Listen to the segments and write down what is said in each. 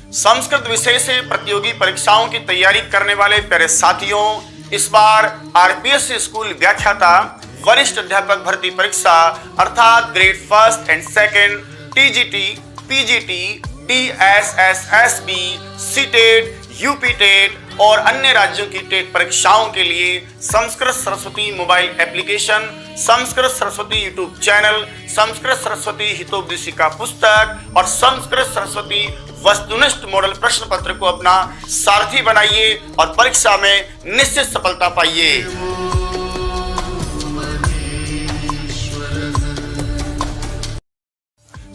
संस्कृत विषय से प्रतियोगी परीक्षाओं की तैयारी करने वाले प्यारे साथियों, इस बार आरपीएस स्कूल व्याख्याता वरिष्ठ अध्यापक भर्ती परीक्षा अर्थात grade first and second, TGT, PGT, TSSSB, CTET, UP TET और अन्य राज्यों की टेट परीक्षाओं के लिए Sanskrit Saraswati mobile application, Sanskrit Saraswati YouTube channel, Sanskrit Saraswati Hitopadeshika पुस्तक और संस्कृत सरस्वती वस्तुनिष्ठ मॉडल प्रश्न पत्र को अपना सारथी बनाइए और परीक्षा में निश्चित सफलता पाइए।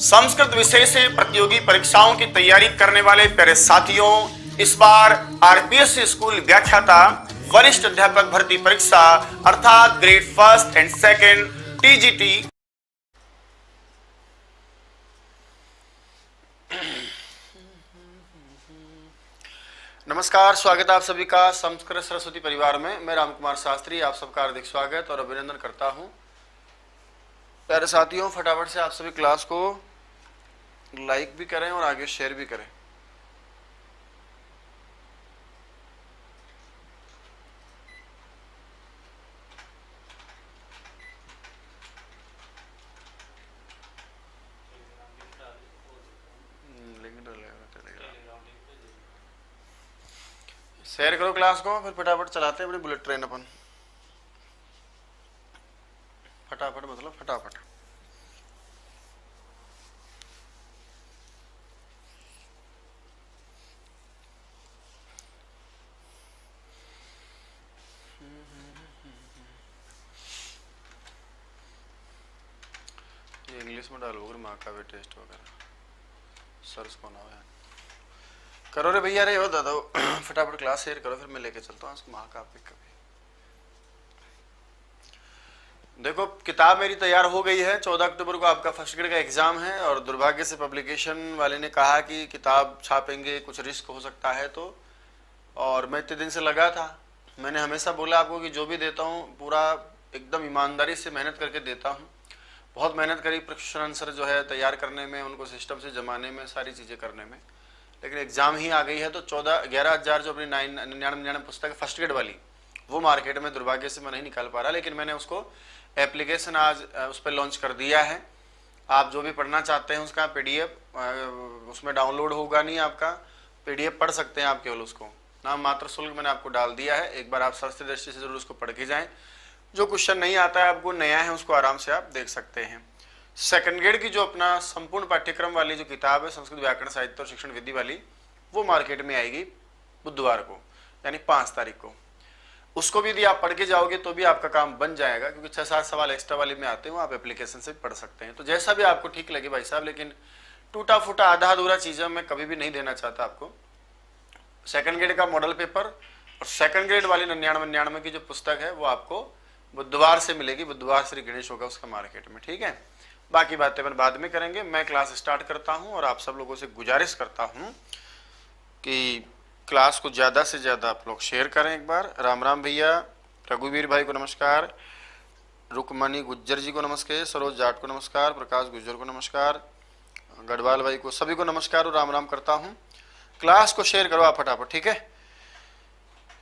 संस्कृत विषय से प्रतियोगी परीक्षाओं की तैयारी करने वाले प्यारे साथियों, इस बार आरपीएस स्कूल व्याख्याता वरिष्ठ अध्यापक भर्ती परीक्षा अर्थात grade first and second, TGT, नमस्कार, स्वागत है आप सभी का संस्कृत सरस्वती परिवार में। मैं राम कुमार शास्त्री आप सबका हार्दिक स्वागत और अभिनंदन करता हूं। प्यारे साथियों, फटाफट से आप सभी क्लास को लाइक भी करें और आगे शेयर भी करें। शेयर करो क्लास को, फिर फटाफट चलाते हैं अपनी बुलेट ट्रेन अपन। फटाफट मतलब फटाफट। ये इंग्लिश में डालोगे महाकाव्य टेस्ट वगैरह सर्च को ना है। करो रे भैया, रे दादा फटाफट क्लास शेयर करो, फिर मैं लेके चलता हूँ इसको महाकाव्य कभी। देखो, किताब मेरी तैयार हो गई है। 14 अक्टूबर को आपका फर्स्ट ग्रेड का एग्जाम है और दुर्भाग्य से पब्लिकेशन वाले ने कहा कि किताब छापेंगे, कुछ रिस्क हो सकता है। तो और मैं इतने दिन से लगा था, मैंने हमेशा बोला आपको कि जो भी देता हूँ पूरा एकदम ईमानदारी से मेहनत करके देता हूँ। बहुत मेहनत करी प्रश्न आंसर जो है तैयार करने में, उनको सिस्टम से जमाने में, सारी चीज़ें करने में। लेकिन एग्जाम ही आ गई है तो 11,000 जो अपनी 99 पुस्तक है फर्स्ट ग्रेड वाली, वो मार्केट में दुर्भाग्य से मैं नहीं निकाल पा रहा। लेकिन मैंने उसको एप्लीकेशन आज उस पर लॉन्च कर दिया है। आप जो भी पढ़ना चाहते हैं उसका पीडीएफ उसमें डाउनलोड होगा नहीं, आपका पीडीएफ पढ़ सकते हैं आप केवल उसको। नाम मात्र शुल्क मैंने आपको डाल दिया है, एक बार आप सरस्वती दृष्टि से जरूर उसको पढ़ के जाएं। जो क्वेश्चन नहीं आता है आपको, नया है, उसको आराम से आप देख सकते हैं। सेकंड ग्रेड की जो अपना संपूर्ण पाठ्यक्रम वाली जो किताब है संस्कृत व्याकरण साहित्य और शिक्षण विधि वाली, वो मार्केट में आएगी बुधवार को, यानी 5 तारीख को। उसको भी यदि आप पढ़ के जाओगे तो भी आपका काम बन जाएगा, क्योंकि 6-7 सवाल एक्स्ट्रा वाले में आते हैं, वो आप एप्लीकेशन से पढ़ सकते हैं। तो जैसा भी आपको ठीक लगे भाई साहब, लेकिन टूटा फूटा आधा अधूरा चीज़ें मैं कभी भी नहीं देना चाहता आपको। सेकंड ग्रेड का मॉडल पेपर और सेकंड ग्रेड वाली 99 की जो पुस्तक है वो आपको बुधवार से मिलेगी। बुधवार श्री गणेश होगा उसका मार्केट में, ठीक है। बाकी बातें अपन बाद में करेंगे। मैं क्लास स्टार्ट करता हूं और आप सब लोगों से गुजारिश करता हूं कि क्लास को ज़्यादा से ज़्यादा आप लोग शेयर करें। एक बार राम राम भैया, रघुवीर भाई को नमस्कार, रुकमणी गुज्जर जी को नमस्कार, सरोज जाट को नमस्कार, प्रकाश गुज्जर को नमस्कार, गढ़वाल भाई को, सभी को नमस्कार और राम राम करता हूँ। क्लास को शेयर करो आप फटाफट, ठीक है।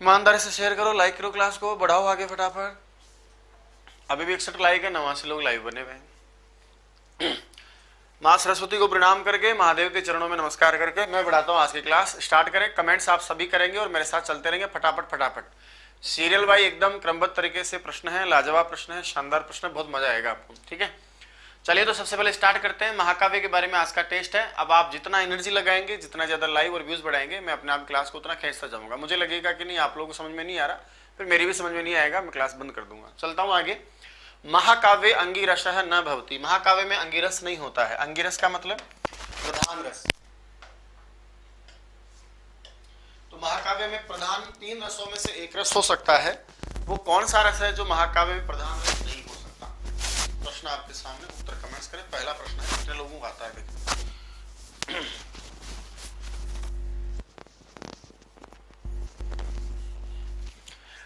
ईमानदारी से शेयर करो, लाइक करो, क्लास को बढ़ाओ आगे फटाफट। अभी भी 61 लाइक है, 89 लोग लाइव बने हुए हैं। माँ सरस्वती को प्रणाम करके, महादेव के चरणों में नमस्कार करके मैं बढ़ाता हूँ आज की क्लास। स्टार्ट करें। कमेंट्स आप सभी करेंगे और मेरे साथ चलते रहेंगे फटाफट फटाफट। सीरियल वाई एकदम क्रमबद्ध तरीके से प्रश्न है, लाजवाब प्रश्न है, शानदार प्रश्न है, बहुत मजा आएगा आपको, ठीक है। चलिए तो सबसे पहले स्टार्ट करते हैं। महाकाव्य के बारे में आज का टेस्ट है। अब आप जितना एनर्जी लगाएंगे, जितना ज्यादा लाइव और व्यूज बढ़ाएंगे, मैं अपने आप क्लास को उतना खींचता जाऊंगा। मुझे लगेगा कि नहीं आप लोगों को समझ में नहीं आ रहा, फिर मेरी भी समझ में नहीं आएगा, मैं क्लास बंद कर दूंगा। चलता हूँ आगे। महाकाव्य अंगिरसः न भवति। महाकाव्य में अंगिरस नहीं होता है। अंगिरस का मतलब प्रधान रस। तो महाकाव्य में प्रधान 3 रसों में से एक रस हो सकता है। वो कौन सा रस है जो महाकाव्य में प्रधान रस नहीं हो सकता? प्रश्न आपके सामने, उत्तर कमेंट्स करें। पहला प्रश्न है, कितने लोगों को आता है देखिए।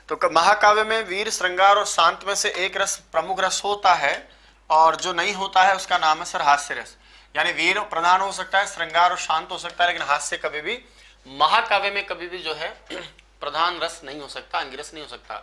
तो महाकाव्य में वीर, श्रृंगार और शांत में से एक रस प्रमुख रस होता है, और जो नहीं होता है उसका नाम है सर हास्य रस। यानी वीर प्रधान हो सकता है, श्रृंगार और शांत हो सकता है, लेकिन हास्य कभी भी, महाकाव्य में कभी भी जो है प्रधान रस नहीं हो सकता, अंगिरस नहीं हो सकता।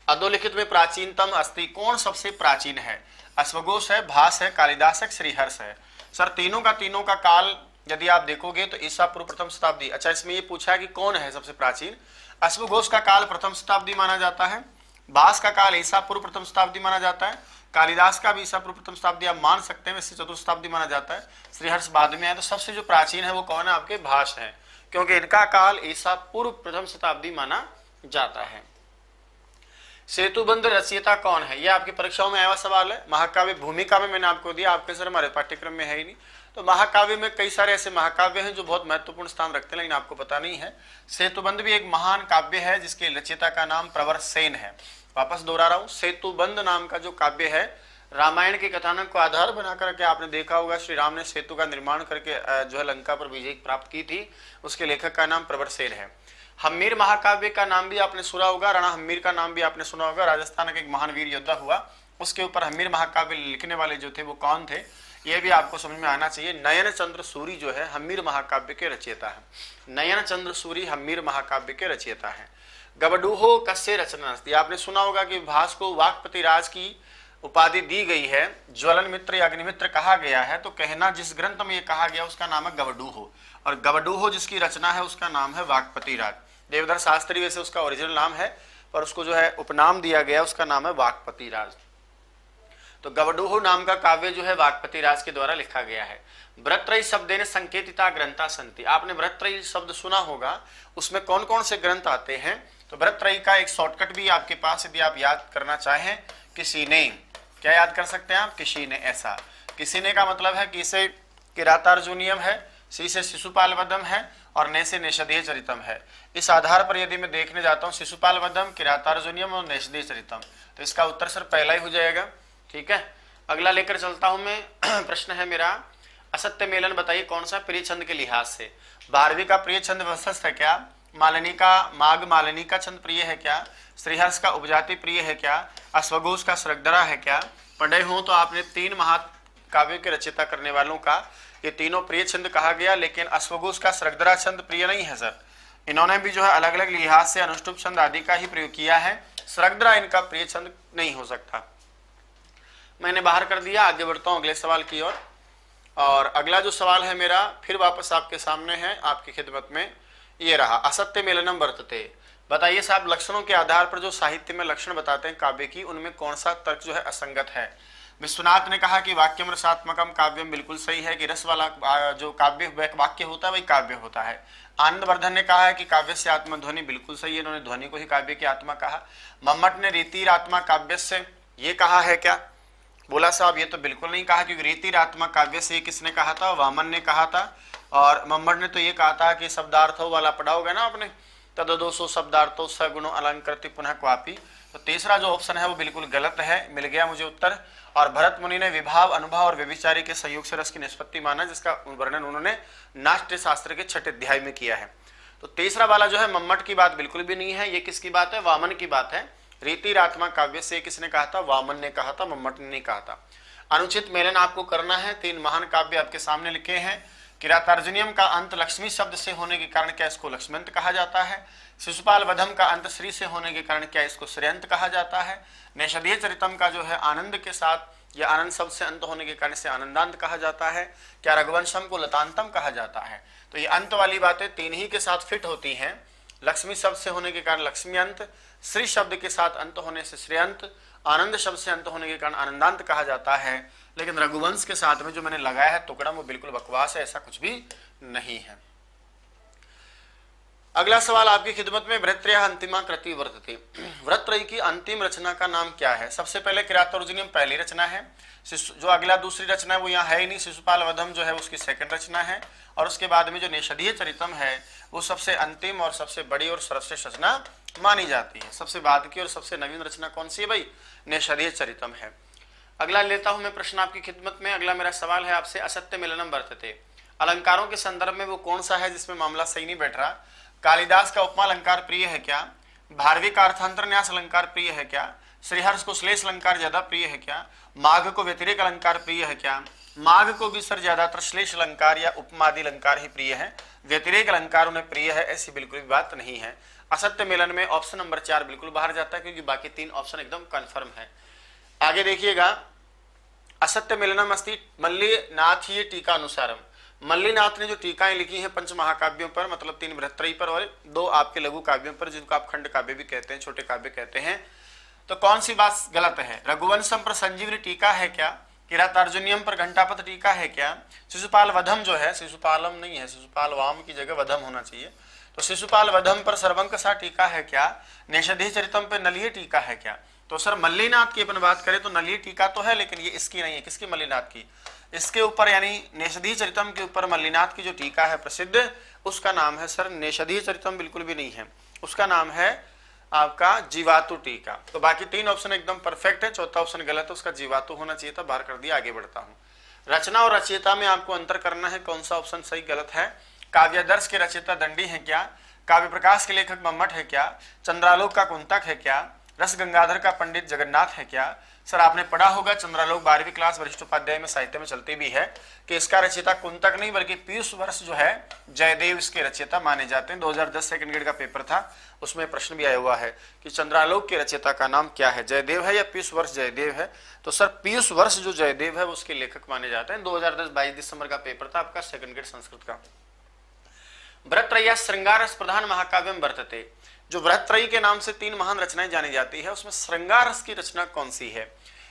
अधोलिखित में प्राचीनतम अस्ति कौन सबसे प्राचीन है? अश्वघोष है, भास है, कालिदास है, श्रीहर्ष है। सर तीनों का काल यदि आप देखोगे तो ईसा पूर्व प्रथम शताब्दी। अच्छा, इसमें ये पूछा है कि कौन है सबसे प्राचीन। अश्वघोष का काल प्रथम शताब्दी माना जाता है, भास का काल ईसा पूर्व प्रथम शताब्दी माना जाता है, कालिदास का भी ईसा पूर्व प्रथम शताब्दी आप मान सकते हैं, वैसे चतुर्थ शताब्दी माना जाता है, श्रीहर्ष बाद में है। तो सबसे जो प्राचीन है वो कौन है? आपके भास है, क्योंकि इनका काल ईसा पूर्व प्रथम शताब्दी माना जाता है। सेतुबंध रचयिता कौन है? ये आपकी परीक्षाओं में आया सवाल है। महाकाव्य भूमिका में मैंने आपको दिया, आपके सर हमारे पाठ्यक्रम में है ही नहीं। तो महाकाव्य में कई सारे ऐसे महाकाव्य हैं जो बहुत महत्वपूर्ण स्थान रखते हैं, लेकिन आपको पता नहीं है। सेतुबंध भी एक महान काव्य है जिसके रचयिता का नाम प्रवर सेन है। वापस दोहरा रहा हूं, सेतुबंध नाम का जो काव्य है, रामायण के कथानक को आधार बना करके आपने देखा होगा श्री राम ने सेतु का निर्माण करके जो है लंका पर विजय प्राप्त की थी, उसके लेखक का नाम प्रवर सेन है। हम्मीर महाकाव्य का नाम भी आपने सुना होगा, राणा हम्मीर का नाम भी आपने सुना होगा, राजस्थान का एक महान वीर योद्धा हुआ, उसके ऊपर हम्मीर महाकाव्य लिखने वाले जो थे वो कौन थे, ये भी आपको समझ में आना चाहिए। नयन चंद्र सूरी जो है हम्मीर महाकाव्य के रचयिता है। नयन चंद्र सूरी हम्मीर महाकाव्य के रचयिता है। गवडूहो कस्य रचना अस्ति, आपने सुना होगा कि भास को वाक्पति राज की उपाधि दी गई है, ज्वलन मित्र या अग्निमित्र कहा गया है। तो कहना जिस ग्रंथ में ये कहा गया उसका नाम है गवडूहो, और गवडूहो जिसकी रचना है उसका नाम है वाक्पति राज। देवधर शास्त्री वैसे उसका ओरिजिनल नाम है, पर उसको जो है उपनाम दिया गया, उसका नाम है वाक्पति राज। तो गवडूहो नाम का काव्य जो है वाक्पति राज के द्वारा लिखा गया है। व्रतत्रयी शब्देन संकेतिता ग्रंथा सन्ति, आपने व्रतत्रयी शब्द सुना होगा, उसमें कौन कौन से ग्रंथ आते हैं? तो व्रतत्रयी का एक शॉर्टकट भी आपके पास, यदि आप याद करना चाहें, किसी ने, क्या याद कर सकते हैं आप? किसी ने, ऐसा। किसी ने का मतलब है कि से किरातार्जुनीयम है, सी से शिशुपाल वधम है, और ने से नेषधीय चरितम है। इस आधार पर यदि मैं देखने जाता हूँ शिशुपाल वधम, किरातार्जुनीयम और नेषधीय चरितम, तो इसका उत्तर सर पहला ही हो जाएगा। ठीक है, अगला लेकर चलता हूं मैं। प्रश्न है मेरा, असत्य मेलन बताइए कौन सा प्रिय छंद के लिहाज से। भारवी का प्रिय छंद वसस्त है क्या? मालिनी का माघ मालिनी का छंद प्रिय है क्या? श्रीहर्ष का उपजाति प्रिय है क्या? अश्वघोष का श्रगधरा है क्या? पढ़े हो तो आपने तीन महाकाव्यों के रचयिता करने वालों का ये तीनों प्रिय छंद कहा गया, लेकिन अश्वघोष का श्रगधरा छंद प्रिय नहीं है सर। इन्होंने भी जो है अलग अलग लिहाज से अनुष्टुप छंद आदि का ही प्रयोग किया है, श्रगधरा इनका प्रिय छंद नहीं हो सकता। मैंने बाहर कर दिया, आगे बढ़ता हूं अगले सवाल की ओर। और अगला जो सवाल है मेरा फिर वापस आपके सामने है, आपकी खिदमत में ये रहा। असत्य मेलनम वर्तते, बताइए साहब लक्षणों के आधार पर जो साहित्य में लक्षण बताते हैं काव्य की, उनमें कौन सा तर्क जो है असंगत है? विश्वनाथ ने कहा कि वाक्यम रसात्मकम काव्यम, बिल्कुल सही है कि रस वाला जो काव्य वाक्य होता है वही काव्य होता है। आनंदवर्धन ने कहा है कि काव्य से आत्मध्वनि, बिल्कुल सही है, इन्होंने ध्वनि को ही काव्य की आत्मा कहा। मम्मट ने रीतिर आत्मा काव्य से ये कहा है क्या? बोला साहब ये तो बिल्कुल नहीं कहा, क्योंकि रीतिर आत्मा काव्य से किसने कहा था? वामन ने कहा था। और मम्मट ने तो ये कहा था कि शब्दार्थों वाला पढ़ा होगा ना आपने, तदोसो शब्दार्थो सगुणो अलंकृति पुनः क्वापी। तो तीसरा जो ऑप्शन है वो बिल्कुल गलत है, मिल गया मुझे उत्तर। और भरत मुनि ने विभाव, अनुभव और व्यभिचारी के संयोग से रस की निष्पत्ति माना, जिसका वर्णन उन्होंने नाट्य शास्त्र के 6ठे अध्याय में किया है। तो तीसरा वाला जो है मम्मट की बात बिल्कुल भी नहीं है, ये किसकी बात है? वामन की बात है। रीतिर आत्मा काव्य से किसने कहा था? वामन ने कहा था, मम्मट ने नहीं कहा था। अनुचित मेलन आपको करना है। तीन महान काव्य आपके सामने लिखे हैं। किरातार्जुनीयम का अंत लक्ष्मी शब्द से होने के कारण क्या इसको लक्ष्मंत कहा जाता है? शिशुपाल वधम का अंत श्री से होने के कारण क्या इसको श्रेयंत कहा जाता है? नेषधीय चरितम का जो है आनंद के साथ या आनंद शब्द से अंत होने के कारण से आनंदांत कहा जाता है। क्या रघुवंशम को लतांतम कहा जाता है? तो ये अंत वाली बातें तीन ही के साथ फिट होती हैं। लक्ष्मी शब्द से होने के कारण लक्ष्मी अंत, श्री शब्द के साथ अंत होने से श्रेयंत, आनंद शब्द से अंत होने के कारण आनंदांत कहा जाता है। लेकिन रघुवंश के साथ में जो मैंने लगाया है टुकड़ा वो बिल्कुल बकवास है, ऐसा कुछ भी नहीं है। अगला सवाल आपकी खिदमत में, वृत्रय अंतिमा कृति वर्तते, वृत्रय की अंतिम रचना का नाम क्या है? सबसे पहले किरातार्जुनीयम पहली रचना है, जो अगला दूसरी रचना है वो यहाँ है ही नहीं, शिशुपाल वधम जो है उसकी सेकंड रचना है, और उसके बाद में जो नेषधीय चरितम है वो सबसे अंतिम और सबसे बड़ी और सर्वश्रेष्ठ रचना मानी जाती है। सबसे बाद की और सबसे नवीन रचना कौन सी है भाई? नेषधीय चरितम है। अगला लेता हूं मैं प्रश्न आपकी खिदमत में। अगला मेरा सवाल है आपसे, असत्य मिलनम वर्तते, अलंकारों के संदर्भ में वो कौन सा है जिसमें मामला सही नहीं बैठ रहा? कालिदास का उपमा अलंकार प्रिय है क्या? भारवी का अर्थांतरन्यास अलंकार प्रिय है क्या? श्रीहर्ष को श्लेष अलंकार ज्यादा प्रिय है क्या? माघ को व्यतिरेक अलंकार प्रिय है क्या? माघ को भी सर ज्यादातर श्लेष अलंकार या उपमादि अलंकार ही प्रिय है, व्यतिरेक अलंकार उन्हें प्रिय है, ऐसी बिल्कुल भी बात नहीं है। असत्य मिलन में ऑप्शन नंबर 4 बिल्कुल बाहर जाता है, क्योंकि बाकी 3 ऑप्शन एकदम कंफर्म है। आगे देखिएगा, असत्य मिलनम अस्ति मल्लीनाथीय टीका अनुसारम। मल्लीनाथ ने जो टीकाएं लिखी हैं पंच महाकाव्यों पर, मतलब 3 बृहत्त्रयी पर और 2 आपके लघु काव्यों पर, जिनको आप खंड काव्य भी कहते हैं, छोटे काव्य कहते हैं, तो कौन सी बात गलत है? रघुवंशम पर संजीवनी टीका है क्या? किरातार्जुनियम पर घंटापथ टीका है क्या? शिशुपाल वधम जो है, शिशुपालम नहीं है, शिशुपाल वाम की जगह वधम होना चाहिए, तो शिशुपाल वधम पर सर्वंकसा टीका है क्या? नेषधि चरितम पे नलिये टीका है क्या? तो सर मल्लीनाथ की अपन बात करें तो नलिये टीका तो है, लेकिन ये इसकी नहीं है। किसकी? मल्लीनाथ की। इसके ऊपर यानी नेषधि चरितम के ऊपर मल्लीनाथ की जो टीका है प्रसिद्ध, उसका नाम है सर नेषधि चरितम, बिल्कुल भी नहीं है, उसका नाम है आपका जीवातु टीका। तो बाकी 3 ऑप्शन एकदम परफेक्ट है, चौथा ऑप्शन गलत है, उसका जीवातु होना चाहिए था, बाहर कर दिया। आगे बढ़ता हूँ। रचना और रचयिता में आपको अंतर करना है, कौन सा ऑप्शन सही गलत है। काव्यादर्श के रचयिता दंडी है क्या? काव्य प्रकाश के लेखक मम्मट है क्या? चंद्रालोक का कुंतक है क्या? रस गंगाधर का पंडित जगन्नाथ है क्या? सर आपने पढ़ा होगा चंद्रालोक 12वीं क्लास वरिष्ठ उपाध्याय में साहित्य में चलती भी है कि इसका रचयिता कुंतक नहीं बल्कि पीयूष वर्ष जो है जयदेव इसके रचयिता माने जाते हैं। 2010 सेकंड ग्रेड का पेपर था, उसमें प्रश्न भी आया हुआ है कि चंद्रालोक के रचयिता का नाम क्या है, जयदेव है या पीयूष वर्ष जयदेव है? तो सर पीयूष वर्ष जो जयदेव है उसके लेखक माने जाते हैं। 2010 22 दिसंबर का पेपर था आपका सेकंड ग्रेड संस्कृत का। वृत्रय्या श्रृंगार रस प्रधान महाकाव्यम वर्तते। जो वृत्रयी के नाम से 3 महान रचनाएं जानी जाती है, उसमें श्रृंगार रस की रचना कौन सी है?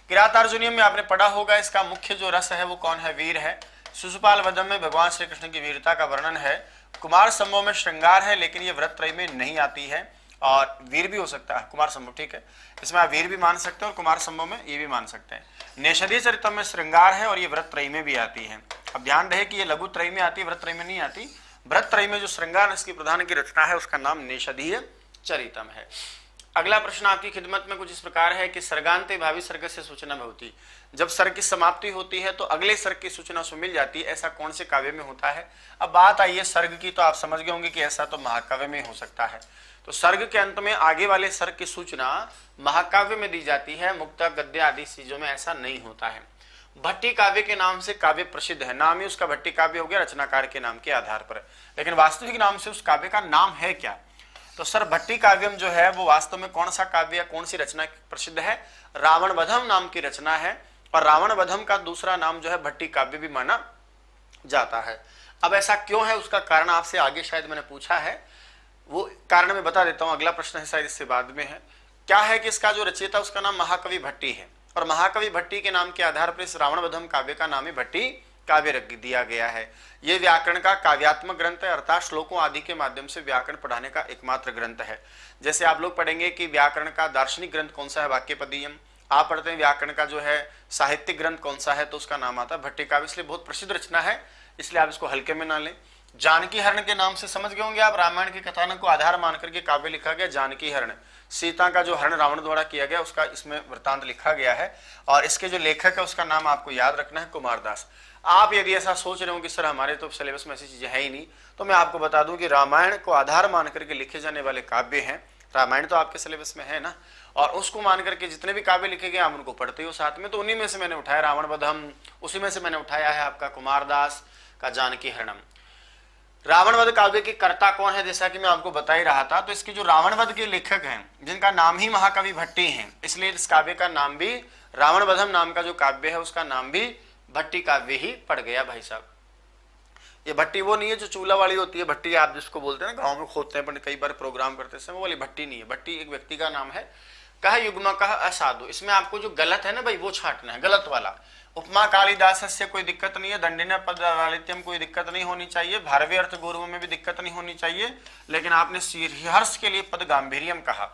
किरातार्जुनीयम में आपने पढ़ा होगा, इसका मुख्य जो रस है वो कौन है? वीर है। शिशुपाल वधम में भगवान श्री कृष्ण की वीरता का वर्णन है। कुमार संभव में श्रृंगार है, लेकिन ये वृत्रयी में नहीं आती है, और वीर भी हो सकता है कुमार संभव, ठीक है, इसमें आप वीर भी मान सकते हैं और कुमार संभव में ये भी मान सकते हैं। नेषधि चरितम में श्रृंगार है और ये वृत्रयी में भी आती है। अब ध्यान रहे कि ये लघु त्रयी में आती है, वृत्रयी में नहीं आती। वृत्रयी में जो श्रृंगार रस की प्रधान की रचना है उसका नाम नेषधीय चरितम है। अगला प्रश्न आपकी खिदमत में कुछ इस प्रकार है कि सर्गान्ते भावी सर्ग से सूचना होती। जब सर्ग की समाप्ति होती है तो अगले सर्ग की सूचना उसमें मिल जाती है, ऐसा कौन से काव्य में होता है? अब बात आई है सर्ग की, तो आप समझ गए होंगे कि ऐसा तो महाकाव्य में हो सकता है। तो सर्ग के अंत में आगे वाले सर्ग की सूचना महाकाव्य में दी जाती है, मुक्तक गद्य आदि चीजों में ऐसा नहीं होता है। भट्टी काव्य के नाम से काव्य प्रसिद्ध है, नाम ही उसका भट्टी काव्य हो गया रचनाकार के नाम के आधार पर, लेकिन वास्तविक नाम से उस काव्य का नाम है क्या? तो सर भट्टी काव्यम जो है वो वास्तव में कौन सा काव्य या कौन सी रचना प्रसिद्ध है? रावण वधम नाम की रचना है, और रावण वधम का दूसरा नाम जो है भट्टी काव्य भी माना जाता है। अब ऐसा क्यों है, उसका कारण आपसे आगे शायद मैंने पूछा है, वो कारण मैं बता देता हूं। अगला प्रश्न है शायद इससे बाद में है। क्या है कि इसका जो रचयिता उसका नाम महाकवि भट्टी है, और महाकवि भट्टी के नाम के आधार पर इस रावण वधम काव्य का नाम ही भट्टी काव्य रख दिया गया है। यह व्याकरण का काव्यात्मक ग्रंथ है, अर्थात श्लोकों आदि के माध्यम से व्याकरण पढ़ाने का एकमात्र ग्रंथ है। जैसे आप लोग पढ़ेंगे कि व्याकरण का दार्शनिक ग्रंथ कौन सा है? वाक्यपदीयम। आप पढ़ते हैं व्याकरण का जो है साहित्यिक ग्रंथ कौन सा है, तो उसका नाम आता है भट्टी काव्य। इसलिए बहुत प्रसिद्ध रचना है, इसलिए आप इसको हल्के में ना लें। जानकी हरण के नाम से समझ गए होंगे आप, रामायण के कथानक को आधार मान करके काव्य लिखा गया जानकी हरण। सीता का जो हरण रावण द्वारा किया गया उसका इसमें वृतांत लिखा गया है, और इसके जो लेखक है उसका नाम आपको याद रखना है कुमारदास। आप यदि ऐसा सोच रहे हो कि सर हमारे तो सिलेबस में ऐसी चीजें है ही नहीं, तो मैं आपको बता दूं कि रामायण को आधार मान करके लिखे जाने वाले काव्य हैं, रामायण तो आपके सिलेबस में है ना, और उसको मान करके जितने भी काव्य लिखे गए आप उनको पढ़ते हो साथ में। तो उन्हीं में से मैंने उठाया रावण वधम, उसी में से मैंने उठाया है आपका कुमारदास का जानकी हरणम। रावण वध काव्य के कर्ता कौन है? जैसा कि मैं आपको बता ही रहा था, तो इसके जो रावण वध के लेखक हैं जिनका नाम ही महाकवि भट्टी हैं, इसलिए इस काव्य का नाम भी रावण वधम नाम का जो काव्य है उसका नाम भी भट्टी काव्य ही पड़ गया भाई साहब। ये भट्टी वो नहीं है जो चूल्हा वाली होती है, भट्टी आप जिसको बोलते हैं ना, गांव में खोदते हैं पर कई बार प्रोग्राम करते हैं, वो वाली भट्टी नहीं है। भट्टी एक व्यक्ति का नाम है। कह युग्म कह असाधु, इसमें आपको जो गलत है ना भाई वो छांटना है, गलत वाला। उपमा कालिदास से कोई दिक्कत नहीं है, दंडिना पद लालित्यम कोई दिक्कत नहीं होनी चाहिए, भारवीय अर्थ गौरव में भी दिक्कत नहीं होनी चाहिए, लेकिन आपने श्रीहर्ष के लिए पद गांभीर्यम कहा।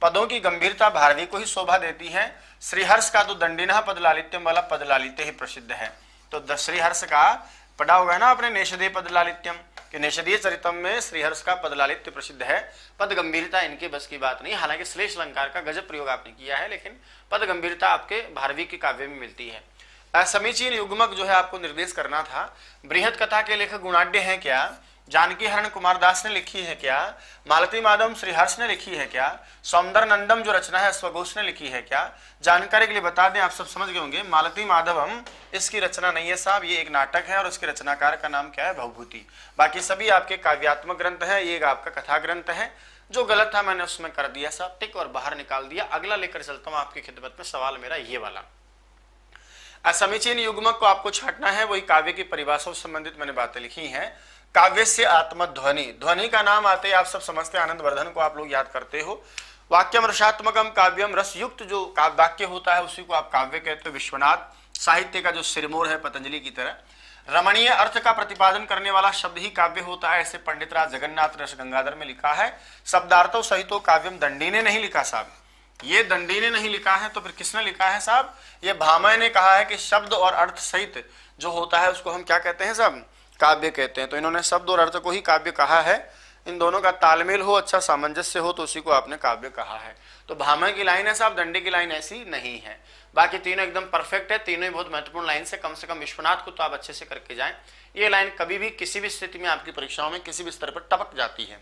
पदों की गंभीरता भारवी को ही शोभा देती है। श्रीहर्ष का तो दंडिना पद लालित्यम वाला पद लालित्य ही प्रसिद्ध है। तो श्रीहर्ष का पढ़ा होगा ना आपने नेषधीय पद लालित्यम, कि नेषधीय चरितम में श्रीहर्ष का पद लालित्य प्रसिद्ध है। पद गंभीरता इनके बस की बात नहीं, हालांकि श्लेष अलंकार का गजब प्रयोग आपने किया है, लेकिन पद गंभीरता आपके भारवी के काव्य में मिलती है। असमीचीन युग्मक जो है आपको निर्देश करना था। बृहद कथा के लेखक गुणाढ्य हैं क्या? जानकी हरण कुमार दास ने लिखी है क्या, मालती माधवम श्रीहर्ष ने लिखी है क्या, सौंदर नंदम जो रचना है स्वघोष ने लिखी है क्या? जानकारी के लिए बता दें, आप सब समझ गए होंगे, मालती माधवम इसकी रचना नहीं है साहब, ये एक नाटक है और उसके रचनाकार का नाम क्या है, भवभूति। बाकी सभी आपके काव्यात्मक ग्रंथ है, ये आपका कथा ग्रंथ है। जो गलत था मैंने उसमें कर दिया साहब टिक और बाहर निकाल दिया। अगला लेकर चलता हूं आपकी खिदमत में, सवाल मेरा ये वाला। असमीचीन युग्मक को आपको छांटना है, वही काव्य की परिभाषा से संबंधित मैंने बातें लिखी हैं। काव्य से आत्मध्वनि, ध्वनि का नाम आते ही आप सब समझते हैं, आनंद वर्धन को आप लोग याद करते हो। वाक्यम रसात्मकम काव्यम, रस युक्त जो वाक्य होता है उसी को आप काव्य कहते हो। विश्वनाथ साहित्य का जो सिरमौर है पतंजलि की तरह। रमणीय अर्थ का प्रतिपादन करने वाला शब्द ही काव्य होता है, ऐसे पंडित राज जगन्नाथ रस गंगाधर में लिखा है। शब्दार्थों सहितो काव्यम, दंडी ने नहीं लिखा साहब, ये दंडी ने नहीं लिखा है, तो फिर किसने लिखा है साहब, ये भामह ने कहा है कि शब्द और अर्थ सहित जो होता है उसको हम क्या कहते हैं साहब, काव्य कहते हैं। तो इन्होंने शब्द और अर्थ को ही काव्य कहा है, इन दोनों का तालमेल हो, अच्छा सामंजस्य हो, तो उसी को आपने काव्य कहा है। तो भामह की लाइन है साहब, दंडी की लाइन ऐसी नहीं है। बाकी तीनों एकदम परफेक्ट है, तीनों ही बहुत महत्वपूर्ण लाइन से, कम विश्वनाथ को तो आप अच्छे से करके जाएं। ये लाइन कभी भी किसी भी स्थिति में आपकी परीक्षाओं में किसी भी स्तर पर टपक जाती है।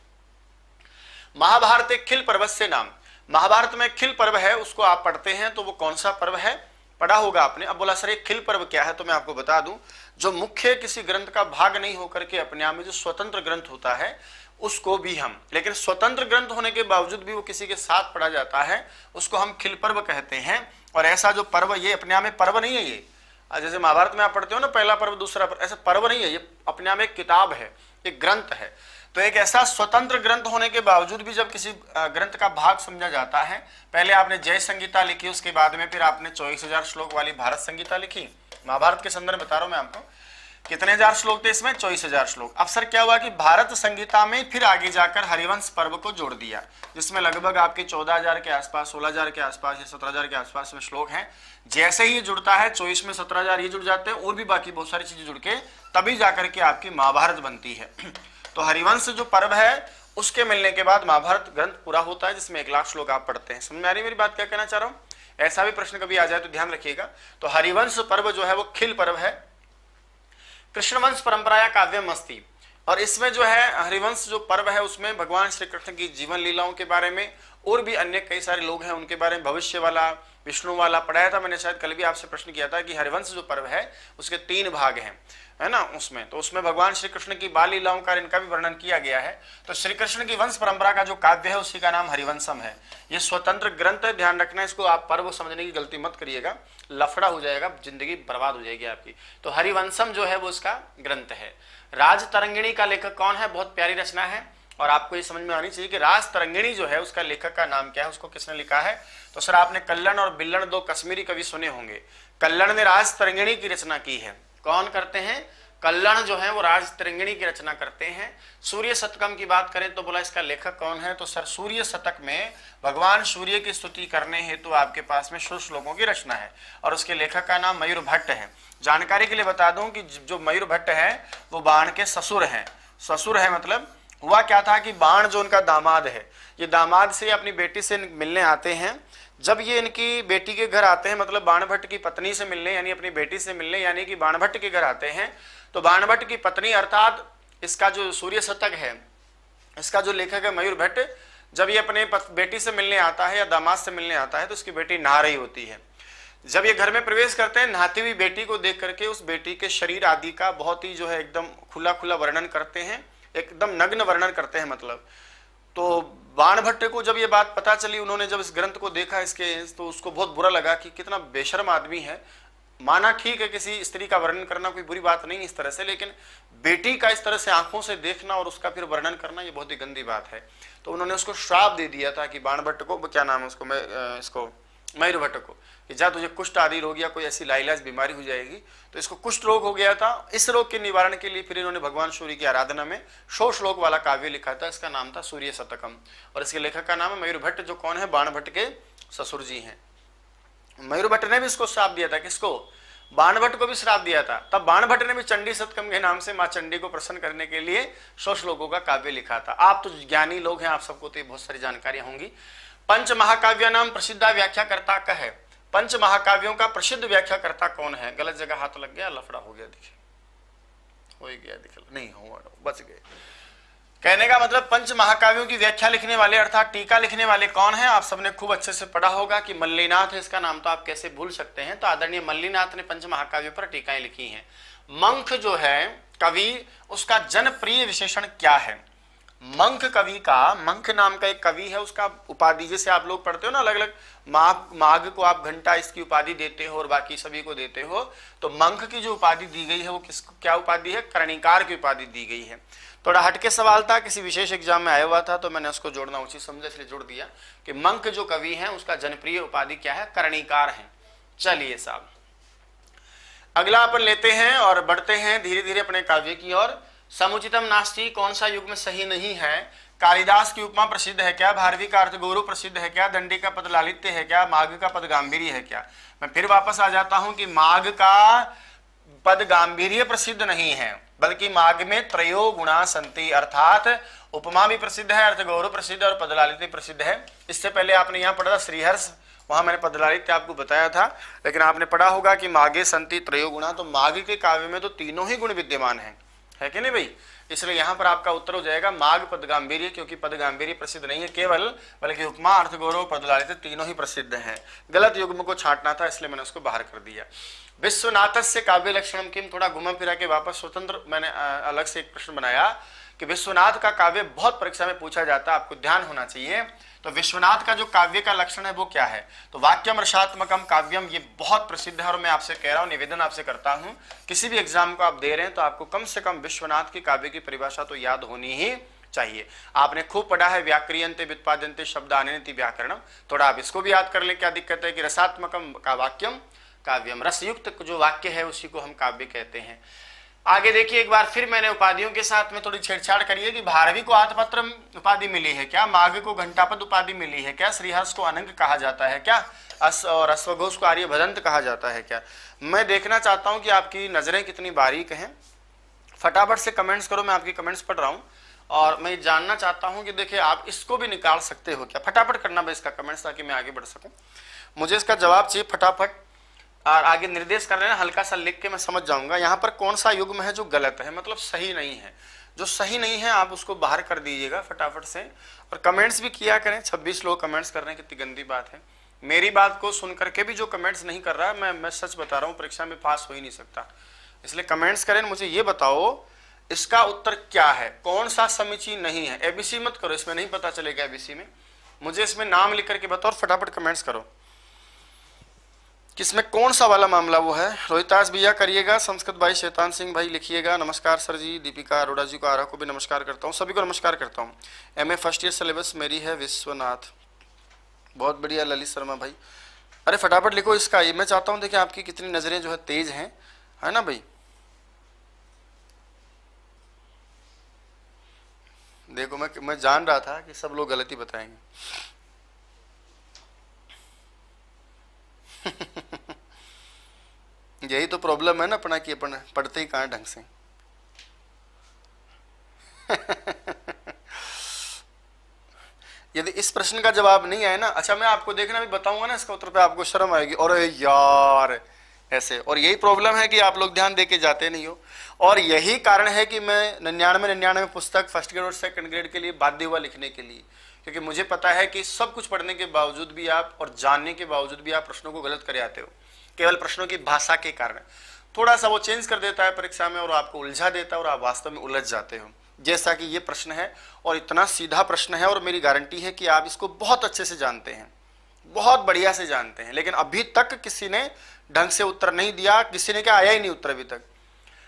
महाभारत एक खिल पर्वत से नाम, महाभारत में खिल पर्व है, उसको आप पढ़ते हैं तो वो कौन सा पर्व है, पढ़ा होगा आपने। अब बोला सर ये खिल पर्व क्या है, तो मैं आपको बता दूं, जो मुख्य किसी ग्रंथ का भाग नहीं होकर के अपने आप में जो स्वतंत्र ग्रंथ होता है उसको भी हम, लेकिन स्वतंत्र ग्रंथ होने के बावजूद भी वो किसी के साथ पढ़ा जाता है, उसको हम खिल पर्व कहते हैं। और ऐसा जो पर्व, ये अपने आप में पर्व नहीं है, ये जैसे महाभारत में आप पढ़ते हो ना पहला पर्व दूसरा पर्व, ऐसा पर्व नहीं है, ये अपने आप में एक किताब है, एक ग्रंथ है। तो एक ऐसा स्वतंत्र ग्रंथ होने के बावजूद भी जब किसी ग्रंथ का भाग समझा जाता है, पहले आपने जय संगीता लिखी, उसके बाद में फिर आपने 24,000 श्लोक वाली भारत संगीता लिखी। महाभारत के संदर्भ में बता रहा हूं मैं आपको, कितने हजार श्लोक थे इसमें, 24,000 श्लोक। अब सर क्या हुआ कि भारत संगीता में फिर आगे जाकर हरिवंश पर्व को जोड़ दिया, जिसमें लगभग आपके 14,000 के आसपास, 16,000 के आसपास या 17,000 के आसपास में श्लोक हैं। जैसे ही ये जुड़ता है 24 में 17,000 ये जुड़ जाते हैं, और भी बाकी बहुत सारी चीजें जुड़ के तभी जाकर के आपकी महाभारत बनती है। तो हरिवंश जो पर्व है उसके मिलने के बाद महाभारत ग्रंथ पूरा होता है, जिसमें 1,00,000 श्लोक आप पढ़ते हैं। समझ में आ रही मेरी बात, क्या कहना चाह रहा हूँ? ऐसा भी प्रश्न कभी आ जाए तो ध्यान रखिएगा। तो हरिवंश पर्व जो है वो खिल पर्व है। कृष्णवंश परंपरा या काव्यम अस्ति, और इसमें जो है हरिवंश जो पर्व है उसमें भगवान श्री कृष्ण की जीवन लीलाओं के बारे में और भी अन्य कई सारे लोग हैं उनके बारे में, भविष्य वाला, विष्णु वाला पढ़ाया था मैंने, शायद कल भी आपसे प्रश्न किया था कि हरिवंश जो पर्व है उसके 3 भाग हैं, है ना, उसमें तो उसमें भगवान श्री कृष्ण की बाल लीलाओं का इनका भी वर्णन किया गया है। तो श्री कृष्ण की वंश परंपरा का जो काव्य है उसी का नाम हरिवंशम है। ये स्वतंत्र ग्रंथ है, ध्यान रखना, इसको आप पर्व समझने की गलती मत करिएगा, लफड़ा हो जाएगा, जिंदगी बर्बाद हो जाएगी आपकी। तो हरिवंशम जो है वो उसका ग्रंथ है। राज तरंगिणी का लेखक कौन है, बहुत प्यारी रचना है और आपको ये समझ में आनी चाहिए कि राज तरंगिणी जो है उसका लेखक का नाम क्या है, उसको किसने लिखा है। तो सर आपने कल्लण और बिल्लण 2 कश्मीरी कवि सुने होंगे। कल्लण ने राज तरंगिणी की रचना की है। कौन करते हैं, कल्लण जो है वो राज तरंगिणी की रचना करते हैं। सूर्य शतकम की बात करें तो बोला इसका लेखक कौन है, तो सर सूर्य शतक में भगवान सूर्य की स्तुति करने हेतु तो आपके पास में 100 श्लोकों की रचना है और उसके लेखक का नाम मयूर भट्ट है। जानकारी के लिए बता दूं कि जो मयूर भट्ट है वो बाण के ससुर हैं। ससुर है मतलब हुआ क्या था कि बाण जो उनका दामाद है, ये दामाद से अपनी बेटी से मिलने आते हैं। जब ये इनकी बेटी के घर आते हैं, मतलब बाण भट्ट की पत्नी से मिलने, यानी अपनी बेटी से मिलने, यानी कि बाण भट्ट के घर आते हैं, तो बाण भट्ट की पत्नी अर्थात इसका जो सूर्य शतक है, इसका जो लेखक है मयूर भट्ट, जब ये अपने बेटी से मिलने आता है या दामाद से मिलने आता है तो उसकी बेटी नहा रही होती है। जब ये घर में प्रवेश करते हैं, नहाती हुई बेटी को देख करके उस बेटी के शरीर आदि का बहुत ही जो है एकदम खुला खुला वर्णन करते हैं, एकदम नग्न वर्णन करते हैं मतलब। तो बाण भट्ट को जब ये बात पता चली, उन्होंने जब इस ग्रंथ को देखा इसके, तो उसको बहुत बुरा लगा कि कितना बेशर्म आदमी है। माना ठीक है किसी स्त्री का वर्णन करना कोई बुरी बात नहीं इस तरह से, लेकिन बेटी का इस तरह से आंखों से देखना और उसका फिर वर्णन करना ये बहुत ही गंदी बात है। तो उन्होंने उसको श्राप दे दिया था कि बाण भट्ट को, क्या नाम है उसको, इसको मयूर भट्ट को, कि जा तुझे कुष्ठ आदि रोग या कोई ऐसी लाइलाज बीमारी हो जाएगी। तो इसको कुष्ठ रोग हो गया था। इस रोग के निवारण के लिए फिर इन्होंने भगवान सूर्य की आराधना में 100 श्लोक वाला काव्य लिखा था, इसका नाम था सूर्य शतकम और इसके लेखक का नाम है मयूर भट्ट, जो कौन है, बाण भट्ट के ससुर जी हैं। मयूर भट्ट ने भी इसको श्राप दिया था, किसको, बाण भट्ट को भी श्राप दिया था। तब बाण भट्ट ने भी चंडी शतकम के नाम से माँ चंडी को प्रसन्न करने के लिए 100 श्लोकों का काव्य लिखा था। आप तो ज्ञानी लोग हैं, आप सबको तो बहुत सारी जानकारियां होंगी। पंच महाकाव्य नाम प्रसिद्ध व्याख्याकर्ता का है। पंच महाकाव्यों का प्रसिद्ध व्याख्याकर्ता कौन है, गलत जगह हाथ लग गया, लफड़ा हो गया, देखिए हो ही गया, दिख नहीं हुआ, बच गए। कहने का मतलब पंच महाकाव्यों की व्याख्या लिखने वाले अर्थात टीका लिखने वाले कौन है? आप सबने खूब अच्छे से पढ़ा होगा कि मल्लीनाथ है इसका नाम, तो आप कैसे भूल सकते हैं। तो आदरणीय मल्लीनाथ ने पंच महाकाव्यों पर टीकाएं लिखी हैं। मंख जो है कवि, उसका जनप्रिय विशेषण क्या है? मंख कवि का, मंख नाम का एक कवि है, उसका उपाधि जैसे आप लोग पढ़ते हो ना, अलग अलग माघ को आप घंटा इसकी उपाधि देते हो और बाकी सभी को देते हो, तो मंख की जो उपाधि दी गई है वो किसको, क्या उपाधि है? कर्णिकार की उपाधि दी गई है। थोड़ा हटके सवाल था, किसी विशेष एग्जाम में आया हुआ था, तो मैंने उसको जोड़ना उचित समझा इसलिए जोड़ दिया कि मंख जो कवि है उसका जनप्रिय उपाधि क्या है? कर्णिकार है। चलिए साहब, अगला अपन लेते हैं और बढ़ते हैं धीरे धीरे अपने काव्य की ओर। समुचितम नास्ति, कौन सा युग्म सही नहीं है? कालिदास की उपमा प्रसिद्ध है क्या? भारवी का अर्थ गौरव प्रसिद्ध है क्या? दंडी का पद लालित्य है क्या? माघ का पद गांभीर्य है क्या? मैं फिर वापस आ जाता हूं कि माघ का पद गांभीर्य प्रसिद्ध नहीं है, बल्कि माघ में त्रयो गुणा संति, अर्थात उपमा भी प्रसिद्ध है, अर्थ गौरव प्रसिद्ध और पदलालित्य प्रसिद्ध है। इससे पहले आपने यहाँ पढ़ा था श्रीहर्ष, वहां मैंने पदलालित्य आपको बताया था, लेकिन आपने पढ़ा होगा कि माघे संति त्रयो गुणा, तो माघ के काव्य में तो तीनों ही गुण विद्यमान है कि नहीं भाई? इसलिए यहां पर आपका उत्तर हो जाएगा माघ पद गांभीर्य, क्योंकि पद गांभीर्य प्रसिद्ध नहीं है केवल, बल्कि उपमा, अर्थ गौरव, पदलालित्य तीनों ही प्रसिद्ध हैं। गलत युग्म को छांटना था इसलिए मैंने उसको बाहर कर दिया। विश्वनाथस्य काव्य लक्षणम किम, थोड़ा घुमा फिरा के वापस स्वतंत्र मैंने अलग से एक प्रश्न बनाया कि विश्वनाथ का काव्य बहुत परीक्षा में पूछा जाता है, आपको ध्यान होना चाहिए। तो विश्वनाथ का जो काव्य का लक्षण है वो क्या है? तो वाक्यम रसात्मकम काव्यम, ये बहुत प्रसिद्ध है और मैं आपसे कह रहा हूं, निवेदन आपसे करता हूं, किसी भी एग्जाम को आप दे रहे हैं तो आपको कम से कम विश्वनाथ की काव्य की परिभाषा तो याद होनी ही चाहिए। आपने खूब पढ़ा है व्याक्रियन्ते व्युत्पाद्यन्ते शब्दान्येति व्याकरणम, थोड़ा आप इसको भी याद कर लें। क्या दिक्कत है कि रसात्मकम का वाक्यम काव्यम, रसयुक्त जो वाक्य है उसी को हम काव्य कहते हैं। आगे देखिए एक बार फिर मैंने उपाधियों के साथ में थोड़ी छेड़छाड़ करी है कि भारवी को आत्मपत्र उपाधि मिली है क्या? माघ को घंटापद उपाधि मिली है क्या? श्रीहर्ष को अनंग कहा जाता है क्या? और अश्वघोष को आर्यभदंत कहा जाता है क्या? मैं देखना चाहता हूं कि आपकी नजरें कितनी बारीक हैं। फटाफट से कमेंट्स करो, मैं आपकी कमेंट्स पढ़ रहा हूं और मैं जानना चाहता हूं कि देखिए आप इसको भी निकाल सकते हो क्या? फटाफट करना भाई इसका कमेंट्स, ताकि मैं आगे बढ़ सकूं। मुझे इसका जवाब चाहिए फटाफट, और आगे निर्देश कर रहे हैं हल्का सा लिख के मैं समझ जाऊंगा यहाँ पर कौन सा युग्म है जो गलत है, मतलब सही नहीं है। जो सही नहीं है आप उसको बाहर कर दीजिएगा फटाफट से, और कमेंट्स भी किया करें। 26 लोग कमेंट्स कर रहे हैं, कितनी गंदी बात है। मेरी बात को सुन करके भी जो कमेंट्स नहीं कर रहा है, मैं सच बता रहा हूँ, परीक्षा में पास हो ही नहीं सकता। इसलिए कमेंट्स करें, मुझे ये बताओ इसका उत्तर क्या है, कौन सा समीचीन नहीं है। एबीसी मत करो, इसमें नहीं पता चलेगा एबीसी में, मुझे इसमें नाम लिख करके बताओ और फटाफट कमेंट्स करो किसमें कौन सा वाला मामला वो है। रोहितास भैया करिएगा, संस्कृत भाई, शैतान सिंह भाई लिखिएगा, नमस्कार सर जी। दीपिका अरोड़ा जी को, आरा को भी नमस्कार करता हूँ, सभी को नमस्कार करता हूँ। एमए फर्स्ट ईयर सिलेबस मेरी है विश्वनाथ, बहुत बढ़िया। ललित शर्मा भाई, अरे फटाफट लिखो इसका, ये मैं चाहता हूँ देखिए आपकी कितनी नजरें जो है तेज हैं, है ना भाई। देखो मैं जान रहा था कि सब लोग गलती बताएंगे। यही तो प्रॉब्लम है ना अपना कि अपन पढ़ते ही कहाँ ढंग से। यदि इस प्रश्न का जवाब नहीं आए ना, अच्छा मैं आपको देखना भी बताऊंगा ना इसका उत्तर पे, आपको शर्म आएगी, और यार ऐसे। और यही प्रॉब्लम है कि आप लोग ध्यान देके जाते नहीं हो, और यही कारण है कि मैं 99 पुस्तक फर्स्ट ग्रेड और सेकंड ग्रेड के लिए बाध्य हुआ लिखने के लिए, क्योंकि मुझे पता है कि सब कुछ पढ़ने के बावजूद भी आप और जानने के बावजूद भी आप प्रश्नों को गलत करे आते हो, केवल प्रश्नों की भाषा के कारण। थोड़ा सा वो चेंज कर देता है परीक्षा में और आपको उलझा देता है और आप वास्तव में उलझ जाते हो, जैसा कि ये प्रश्न है। और इतना सीधा प्रश्न है, और मेरी गारंटी है कि आप इसको बहुत अच्छे से जानते हैं, बहुत बढ़िया से जानते हैं, लेकिन अभी तक किसी ने ढंग से उत्तर नहीं दिया, किसी ने क्या आया ही नहीं उत्तर अभी तक।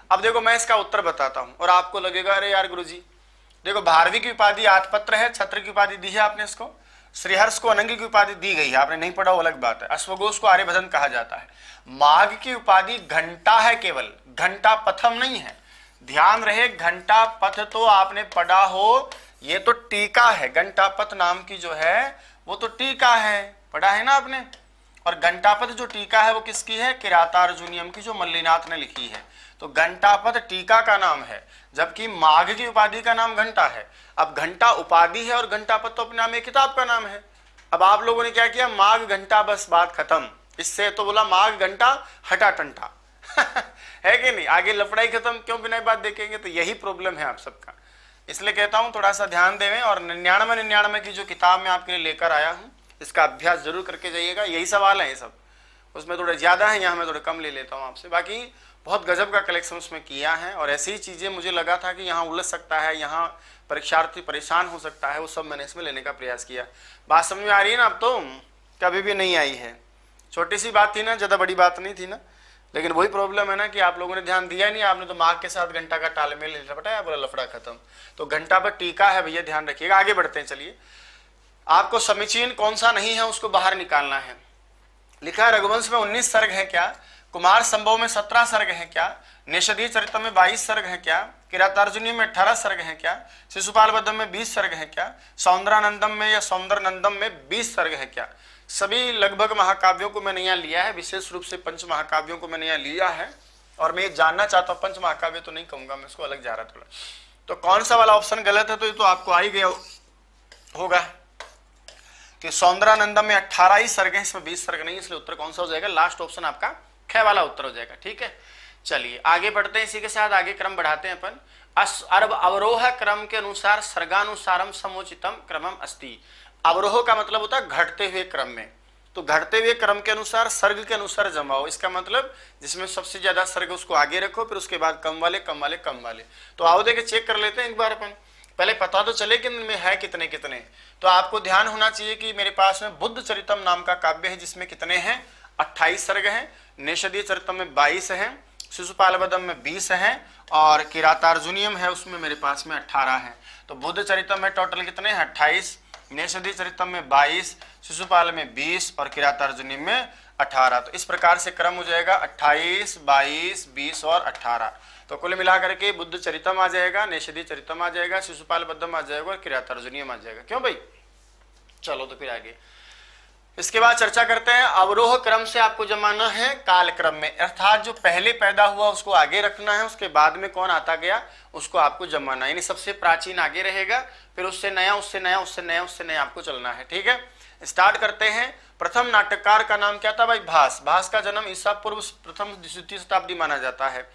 अब देखो मैं इसका उत्तर बताता हूं और आपको लगेगा अरे यार गुरुजी, देखो भारवी की उपाधि आत्मपत्र है, छत्र की उपाधि दी है आपने इसको, श्रीहर्ष को अनंगी की उपाधि दी गई है, आपने नहीं पढ़ा वो अलग बात है, अश्वघोष को आर्यभदन कहा जाता है। माघ की उपाधि घंटा है, केवल घंटा पथम नहीं है, ध्यान रहे। घंटा पथ तो आपने पढ़ा हो, ये तो टीका है, घंटा पथ नाम की जो है वो तो टीका है, पढ़ा है ना आपने। और घंटापथ जो टीका है वो किसकी है? किरातार्जुनीयम की, जो मल्लीनाथ ने लिखी है। तो घंटापथ टीका का नाम है, जबकि माघ की उपाधि का नाम घंटा है। अब घंटा उपाधि है और घंटापथ तो अपने नाम एक किताब का नाम है। अब आप लोगों ने क्या किया, माघ घंटा, बस बात खत्म। इससे तो बोला माघ घंटा हटा टंटा है कि नहीं? आगे लफड़ाई खत्म, क्यों बिना बात देखेंगे? तो यही प्रॉब्लम है आप सबका। इसलिए कहता हूं थोड़ा सा ध्यान देवें, और 99 की जो किताब मैं आपके लिए लेकर आया हूं इसका अभ्यास जरूर करके जाइएगा। यही सवाल है ये सब, उसमें थोड़े ज्यादा है, यहाँ मैं थोड़े कम ले लेता हूँ आपसे। बाकी बहुत गजब का कलेक्शन उसमें किया है, और ऐसी ही चीजें मुझे लगा था कि यहाँ उलझ सकता है, यहाँ परीक्षार्थी परेशान हो सकता है, वो सब मैंने इसमें लेने का प्रयास किया। बात समझ में आ रही है ना? अब तो कभी भी नहीं आई है, छोटी सी बात थी ना, ज्यादा बड़ी बात नहीं थी ना। लेकिन वही प्रॉब्लम है ना कि आप लोगों ने ध्यान दिया नहीं, आपने तो मार्क के साथ घंटा का तालमेल लपटाया, बोला लफड़ा खत्म। तो घंटा पर टीका है भैया, ध्यान रखिएगा। आगे बढ़ते हैं, चलिए। आपको समीचीन कौन सा नहीं है उसको बाहर निकालना है। लिखा है रघुवंश में 19 सर्ग है क्या, कुमार संभव में 17 सर्ग है क्या, निषदीय चरित्र में 22 सर्ग है क्या, किरातार्जुनी में 18 सर्ग है क्या, शिशुपाल वधम में 20 सर्ग है क्या, सौंदरानंदम में या सौंदरनंदम में 20 सर्ग है क्या। सभी लगभग महाकाव्यों को मैंने यहाँ लिया है, विशेष रूप से पंच महाकाव्यों को मैंने यहाँ लिया है। और मैं ये जानना चाहता हूँ, पंच महाकाव्य तो नहीं कहूंगा मैं, इसको अलग जा रहा थोड़ा। तो कौन सा वाला ऑप्शन गलत है? तो ये तो आपको आ ही गया होगा कि सौंदरानंदम में 18 ही सर्ग है, इसमें 20 सर्ग नहीं, इसलिए उत्तर कौन सा हो जाएगा? लास्ट ऑप्शन आपका ख वाला उत्तर हो जाएगा। ठीक है, चलिए आगे बढ़ते हैं। इसी के साथ आगे क्रम बढ़ाते हैं अपन। अवरोह क्रम के अनुसार सर्गानुसारम समुचितम क्रमम अस्ति। अवरोह का मतलब होता है घटते हुए क्रम में, तो घटते हुए क्रम के अनुसार सर्ग के अनुसार जमाओ। इसका मतलब जिसमें सबसे ज्यादा सर्ग उसको आगे रखो, फिर उसके बाद कम वाले कम वाले कम वाले। तो आओ देखे चेक कर लेते हैं एक बार अपन, पहले पता तो चले कि इनमें है कितने कितने। तो आपको ध्यान होना चाहिए कि मेरे पास में बुद्ध चरितम नाम का काव्य है, जिसमें कितने हैं? 28 सर्ग हैं। निषदीय चरितम में 22 हैं, शिशुपाल वधम में 20 हैं, और किरातार्जुनियम है उसमें मेरे पास में 18 है। तो बुद्ध चरितम में टोटल कितने हैं? 28, निषदीय चरितम में 22, शिशुपाल में 20 और किरातार्जुनियम में 18। तो इस प्रकार से क्रम हो जाएगा 28, 22, 20 और 18। तो कुल मिलाकर के बुद्ध चरितम आ जाएगा, निषदीय चरितम आ जाएगा, शिशुपाल वधम आ जाएगा और किरातार्जुनियम आ जाएगा। क्यों भाई? चलो तो फिर आगे इसके बाद चर्चा करते हैं। अवरोह क्रम से आपको जमाना है काल क्रम में, अर्थात जो पहले पैदा हुआ उसको आगे रखना है, उसके बाद में कौन आता गया उसको आपको जमाना है। यानी सबसे प्राचीन आगे रहेगा, फिर उससे नया, उससे नया, उससे नया, उससे नया आपको चलना है। ठीक है, स्टार्ट करते हैं। प्रथम नाटककार का नाम क्या था भाई? भास। भास का जन्म ईसा पूर्व प्रथम द्वितीय शताब्दी माना जाता है।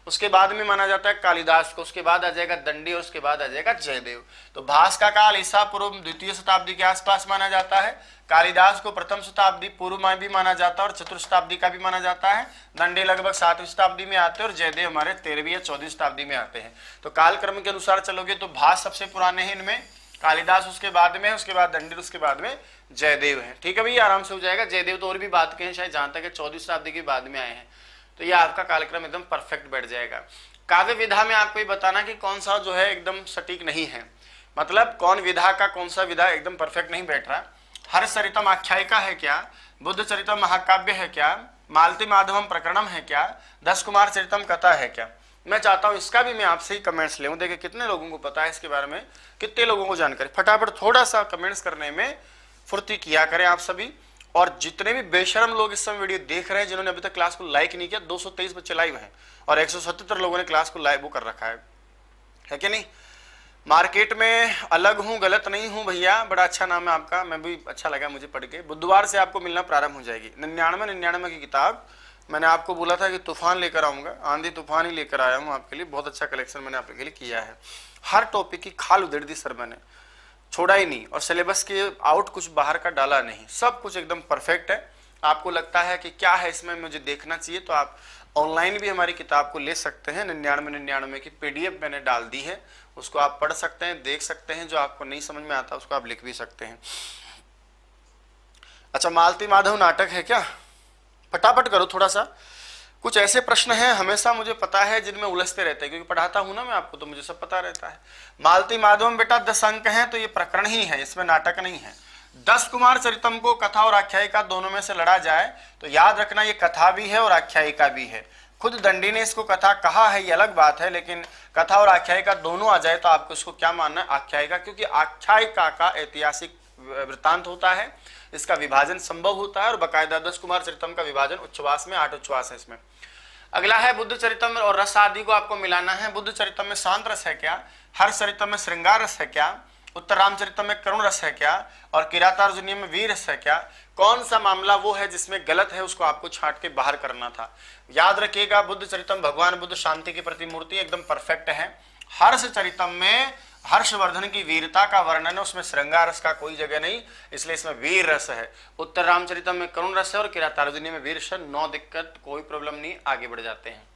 उसके बाद में माना जाता है कालिदास को, उसके बाद आ जाएगा दंडी और उसके बाद आ जाएगा जयदेव। तो भास का काल ईसा पूर्व द्वितीय शताब्दी के आसपास माना जाता है। कालिदास को प्रथम शताब्दी पूर्व में भी माना जाता है और चतुर्थ शताब्दी का भी माना जाता है। दंडी लगभग 7वीं शताब्दी में आते हैं और जयदेव हमारे 13वीं या 14वीं शताब्दी में आते हैं। तो काल क्रम के अनुसार चलोगे तो भास सबसे पुराने हैं इनमें, कालिदास उसके बाद में, उसके बाद दंडी, उसके बाद में जयदेव है। ठीक है भैया, आराम से हो जाएगा। जयदेव तो और भी बात के हैं, शायद जहां तक 14वीं शताब्दी के बाद में आए हैं। तो ये आपका कालक्रम एकदम परफेक्ट बैठ जाएगा। काव्य विधा में आपको ये बताना कि कौन सा जो है एकदम सटीक नहीं है, मतलब कौन विधा का कौन सा विधा एकदम परफेक्ट नहीं बैठ रहा। हर्ष चरितम आख्यायिका है क्या? बुद्ध चरितम महाकाव्य है क्या? मालती माधवम प्रकरणम है क्या? 10 कुमार चरितम कथा है क्या? मैं चाहता हूं इसका भी मैं आपसे ही कमेंट्स ले, देखिए कितने लोगों को पता है इसके बारे में, कितने लोगों को जानकारी। फटाफट थोड़ा सा कमेंट्स करने में फुर्ती किया करें आप सभी। और जितने भी बेशरम लोग इस समय वीडियो देख रहे हैं, जिन्होंने अभी तक क्लास को लाइक नहीं किया, 223 बच्चे लाइव हैं और 177 लोगों ने क्लास को लाइव कर रखा है कि नहीं? मार्केट में अलग हूं, गलत नहीं हूं भैया, बड़ा अच्छा नाम है आपका, मैं भी अच्छा लगा मुझे पढ़ के। बुधवार से आपको मिलना प्रारंभ हो जाएगी 99 की किताब। मैंने आपको बोला था कि तूफान लेकर आऊंगा, आंधी तूफान ही लेकर आया हूं आपके लिए। बहुत अच्छा कलेक्शन मैंने आपके लिए किया है, हर टॉपिक की खाल उधेड़ दी सर मैंने, छोड़ा ही नहीं, और सिलेबस के आउट कुछ बाहर का डाला नहीं, सब कुछ एकदम परफेक्ट है। आपको लगता है कि क्या है इसमें मुझे देखना चाहिए, तो आप ऑनलाइन भी हमारी किताब को ले सकते हैं। 99 की PDF मैंने डाल दी है, उसको आप पढ़ सकते हैं, देख सकते हैं। जो आपको नहीं समझ में आता उसको आप लिख भी सकते हैं। अच्छा, मालती माधव नाटक है क्या? फटाफट करो थोड़ा सा, कुछ ऐसे प्रश्न हैं हमेशा मुझे पता है जिनमें उलझते रहते हैं, क्योंकि पढ़ाता हूं ना मैं आपको, तो मुझे सब पता रहता है। मालती माधव में बेटा 10 अंक हैं, तो ये प्रकरण ही है, इसमें नाटक नहीं है। 10 कुमार चरितम को कथा और आख्यायिका दोनों में से लड़ा जाए तो याद रखना ये कथा भी है और आख्यायिका भी है। खुद दंडी ने इसको कथा कहा है, ये अलग बात है, लेकिन कथा और आख्यायिका दोनों आ जाए तो आपको इसको क्या मानना है? आख्यायिका, क्योंकि आख्यायिका का ऐतिहासिक वृत्तांत होता है, इसका विभाजन संभव होता है, और बाकायदा 10 कुमार चरितम का विभाजन उच्छ्वास में 8 उच्छ्वास है इसमें। अगला है बुद्ध चरितम और रस आदि को आपको मिलाना है। बुद्ध चरितम में शांत रस है क्या? हर्ष चरितम में श्रृंगार रस है क्या? उत्तर रामचरितम में करुण रस है क्या और किरातार्जुनीय में वीर रस है क्या, कौन सा मामला वो है जिसमें गलत है, उसको आपको छांट के बाहर करना था। याद रखिएगा, बुद्ध चरितम भगवान बुद्ध शांति की प्रतिमूर्ति एकदम परफेक्ट है। हर्ष चरितम में हर्षवर्धन की वीरता का वर्णन है, उसमें श्रृंगार रस का कोई जगह नहीं, इसलिए इसमें वीर रस है। उत्तर रामचरितम में करुण रस है और किरातार्जुनीय में वीर रस, नो दिक्कत, कोई प्रॉब्लम नहीं, आगे बढ़ जाते हैं।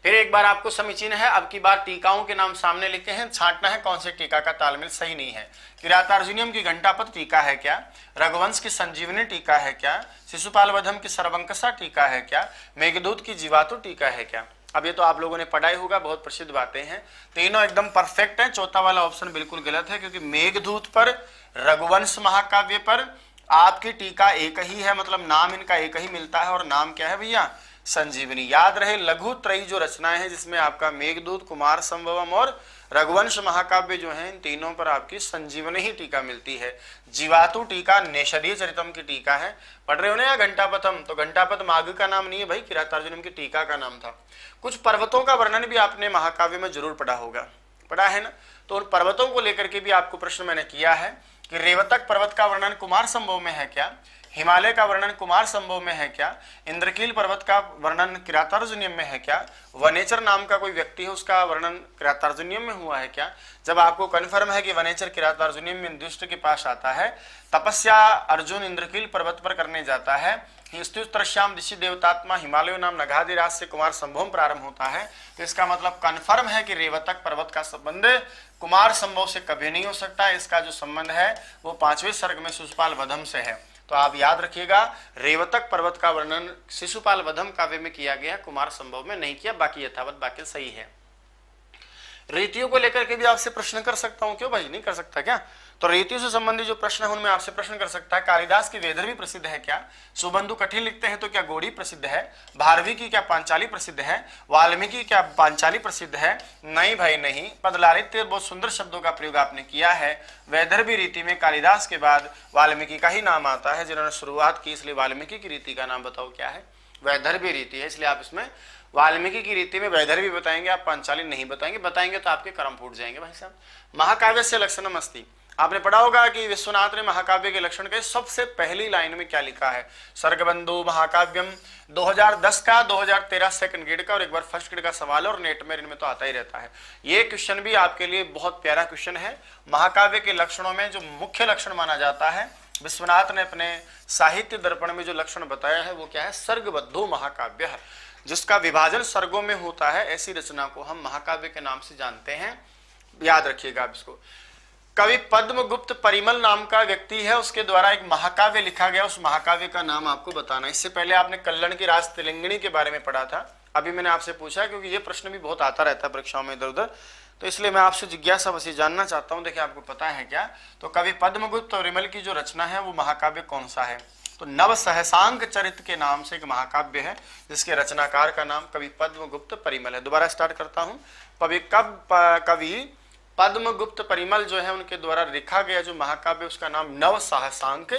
फिर एक बार आपको समीचीन है, अब की बार टीकाओं के नाम सामने लिखे हैं, छांटना है कौन से टीका का तालमेल सही नहीं है। किरातार्जुनीयम की घंटापद टीका है क्या, रघुवंश की संजीवनी टीका है क्या, शिशुपाल वधम की सर्वंकसा टीका है क्या, मेघदूत की जीवातु टीका है क्या। अब ये तो आप लोगों ने पढ़ा ही होगा, बहुत प्रसिद्ध बातें हैं, तीनों एकदम परफेक्ट है। चौथा वाला ऑप्शन बिल्कुल गलत है, क्योंकि मेघदूत पर, रघुवंश महाकाव्य पर आपकी टीका एक ही है, मतलब नाम इनका एक ही मिलता है, और नाम क्या है भैया, संजीवनी। याद रहे, लघु त्रयी जो रचनाएं हैं जिसमें आपका मेघदूत, कुमार संभवम और रघुवंश महाकाव्य जो है, इन तीनों पर आपकी संजीवनी ही टीका मिलती है। जीवातु टीका नेषधीय चरितम की टीका है, पढ़ रहे हो ना, या घंटापथम, तो घंटापथ माघ का नाम नहीं है भाई, किरातार्जुनीयम की टीका का नाम था। कुछ पर्वतों का वर्णन भी आपने महाकाव्य में जरूर पढ़ा होगा, पढ़ा है ना, तो उन पर्वतों को लेकर के भी आपको प्रश्न मैंने किया है कि रेवतक पर्वत का वर्णन कुमार संभव में है क्या, हिमालय का वर्णन कुमार संभव में है क्या, इंद्रकील पर्वत का वर्णन किरातार्जुनीयम में है क्या, वनेचर नाम का कोई व्यक्ति है उसका वर्णन किरातार्जुनीयम में हुआ है क्या। जब आपको कन्फर्म है कि वनेचर किरातार्जुनीयम में इंद्रष्ट के पास आता है, तपस्या अर्जुन इंद्रकील पर्वत पर करने जाता है, स्तुत्रश्याम ऋषि देवतात्मा हिमालय नाम नगाधिराज से कुमार संभव प्रारंभ होता है, तो इसका मतलब कन्फर्म है कि रेवतक पर्वत का संबंध कुमार संभव से कभी नहीं हो सकता। इसका जो संबंध है वो 5वें सर्ग में शिशुपाल वधम से है। तो आप याद रखिएगा, रेवतक पर्वत का वर्णन शिशुपाल वधम काव्य में किया गया, कुमार संभव में नहीं किया, बाकी यथावत बाकी सही है। रीतियों को लेकर के भी आपसे प्रश्न कर सकता हूं, क्यों भाई नहीं कर सकता क्या, तो रीतियों से संबंधित जो प्रश्न है उनमें आपसे प्रश्न कर सकता है। कालिदास की वेदर भी प्रसिद्ध है क्या, सुबंधु कठिन लिखते हैं तो क्या गोड़ी प्रसिद्ध है, भारवी की क्या पांचाली प्रसिद्ध है, वाल्मीकि क्या पांचाली प्रसिद्ध है, नहीं भाई नहीं, पदलालित्य बहुत सुंदर शब्दों का प्रयोग आपने किया है। वैदर्भी रीति में कालिदास के बाद वाल्मीकि का ही नाम आता है जिन्होंने शुरुआत की, इसलिए वाल्मीकि की रीति का नाम बताओ क्या है, वैदर्भी रीति है, इसलिए आप इसमें वाल्मीकि की रीति में वैदर्भी बताएंगे, आप पांचाली नहीं बताएंगे, बताएंगे तो आपके कर्म फूट जाएंगे भाई साहब। महाकाव्य से लक्षणम अस्ति, आपने पढ़ा होगा कि विश्वनाथ ने महाकाव्य के लक्षण के सबसे पहली लाइन में क्या लिखा है, सर्गबंधु महाकाव्यम 2010 का 2013 सेकंड ग्रेड का और एक बार फर्स्ट ग्रेड का सवाल है, और नेट में इनमें तो आता ही रहता है। ये क्वेश्चन भी आपके लिए बहुत प्यारा क्वेश्चन है। महाकाव्य के लक्षणों में जो मुख्य लक्षण माना जाता है, विश्वनाथ ने अपने साहित्य दर्पण में जो लक्षण बताया है वो क्या है, सर्गबद्धो महाकाव्य है, जिसका विभाजन सर्गों में होता है, ऐसी रचना को हम महाकाव्य के नाम से जानते हैं। याद रखिएगा आप इसको। कवि पद्मगुप्त परिमल नाम का व्यक्ति है, उसके द्वारा एक महाकाव्य लिखा गया, उस महाकाव्य का नाम आपको बताना है। इससे पहले आपने कल्लण की राज तिलिंगिणी के बारे में पढ़ा था, अभी मैंने आपसे पूछा क्योंकि ये प्रश्न भी बहुत आता रहता है परीक्षाओं में इधर उधर, तो इसलिए मैं आपसे जिज्ञासा बस जानना चाहता हूँ। देखिए आपको पता है क्या, तो कवि पद्मगुप्त परिमल की जो रचना है वो महाकाव्य कौन सा है, तो नव सहसांक चरित के नाम से एक महाकाव्य है जिसके रचनाकार का नाम कवि पद्मगुप्त परिमल है। दोबारा स्टार्ट करता हूँ। कवि पद्मगुप्त परिमल जो है उनके द्वारा लिखा गया जो महाकाव्य उसका नाम नव सहसांक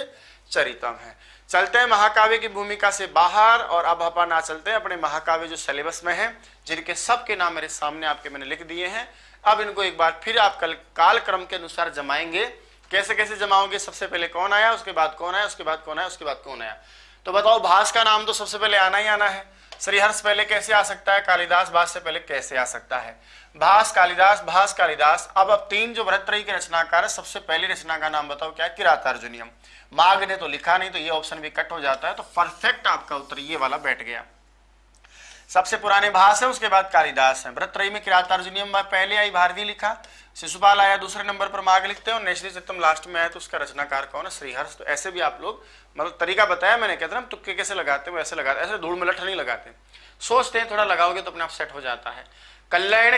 चरितम है। चलते हैं महाकाव्य की भूमिका से बाहर, और अब अपन आ चलते हैं अपने महाकाव्य जो सिलेबस में है, जिनके सबके नाम मेरे सामने आपके मैंने लिख दिए हैं। अब इनको एक बार फिर आप काल क्रम के अनुसार जमाएंगे। कैसे कैसे जमाओगे, सबसे पहले कौन आया, उसके बाद कौन आया, उसके बाद कौन आया, उसके बाद कौन आया। तो बताओ, भास का नाम तो सबसे पहले आना ही आना है। श्रीहर्ष पहले कैसे आ सकता है, कालिदास भास से पहले कैसे आ सकता है, भास कालिदास भास कालिदास। अब तीन जो भरतरी के रचनाकार है, सबसे पहली रचना का नाम बताओ क्या है, किरातार्जुनीयम। माघ ने तो लिखा नहीं, तो ये ऑप्शन भी कट हो जाता है, तो परफेक्ट आपका उत्तर ये वाला बैठ गया। सबसे पुराने भास है, उसके बाद कालिदास है। भरतरी में किरातार्जुनीयम पहले आई, भारवी लिखा, शिशुपाल आया दूसरे नंबर पर, माघ लिखते हैं, और नेषधीय चरितम लास्ट में आया, तो उसका रचनाकार कौन है, श्रीहर्ष। तो ऐसे भी आप लोग, मतलब तरीका बताया मैंने, कहते हैं हम तुक्के कैसे लगाते हैं वैसे लगाते, ऐसे धूल मिलट नहीं लगाते, सोचते हैं, थोड़ा लगाओगे तो अपने आप सेट हो जाता है। कल्लण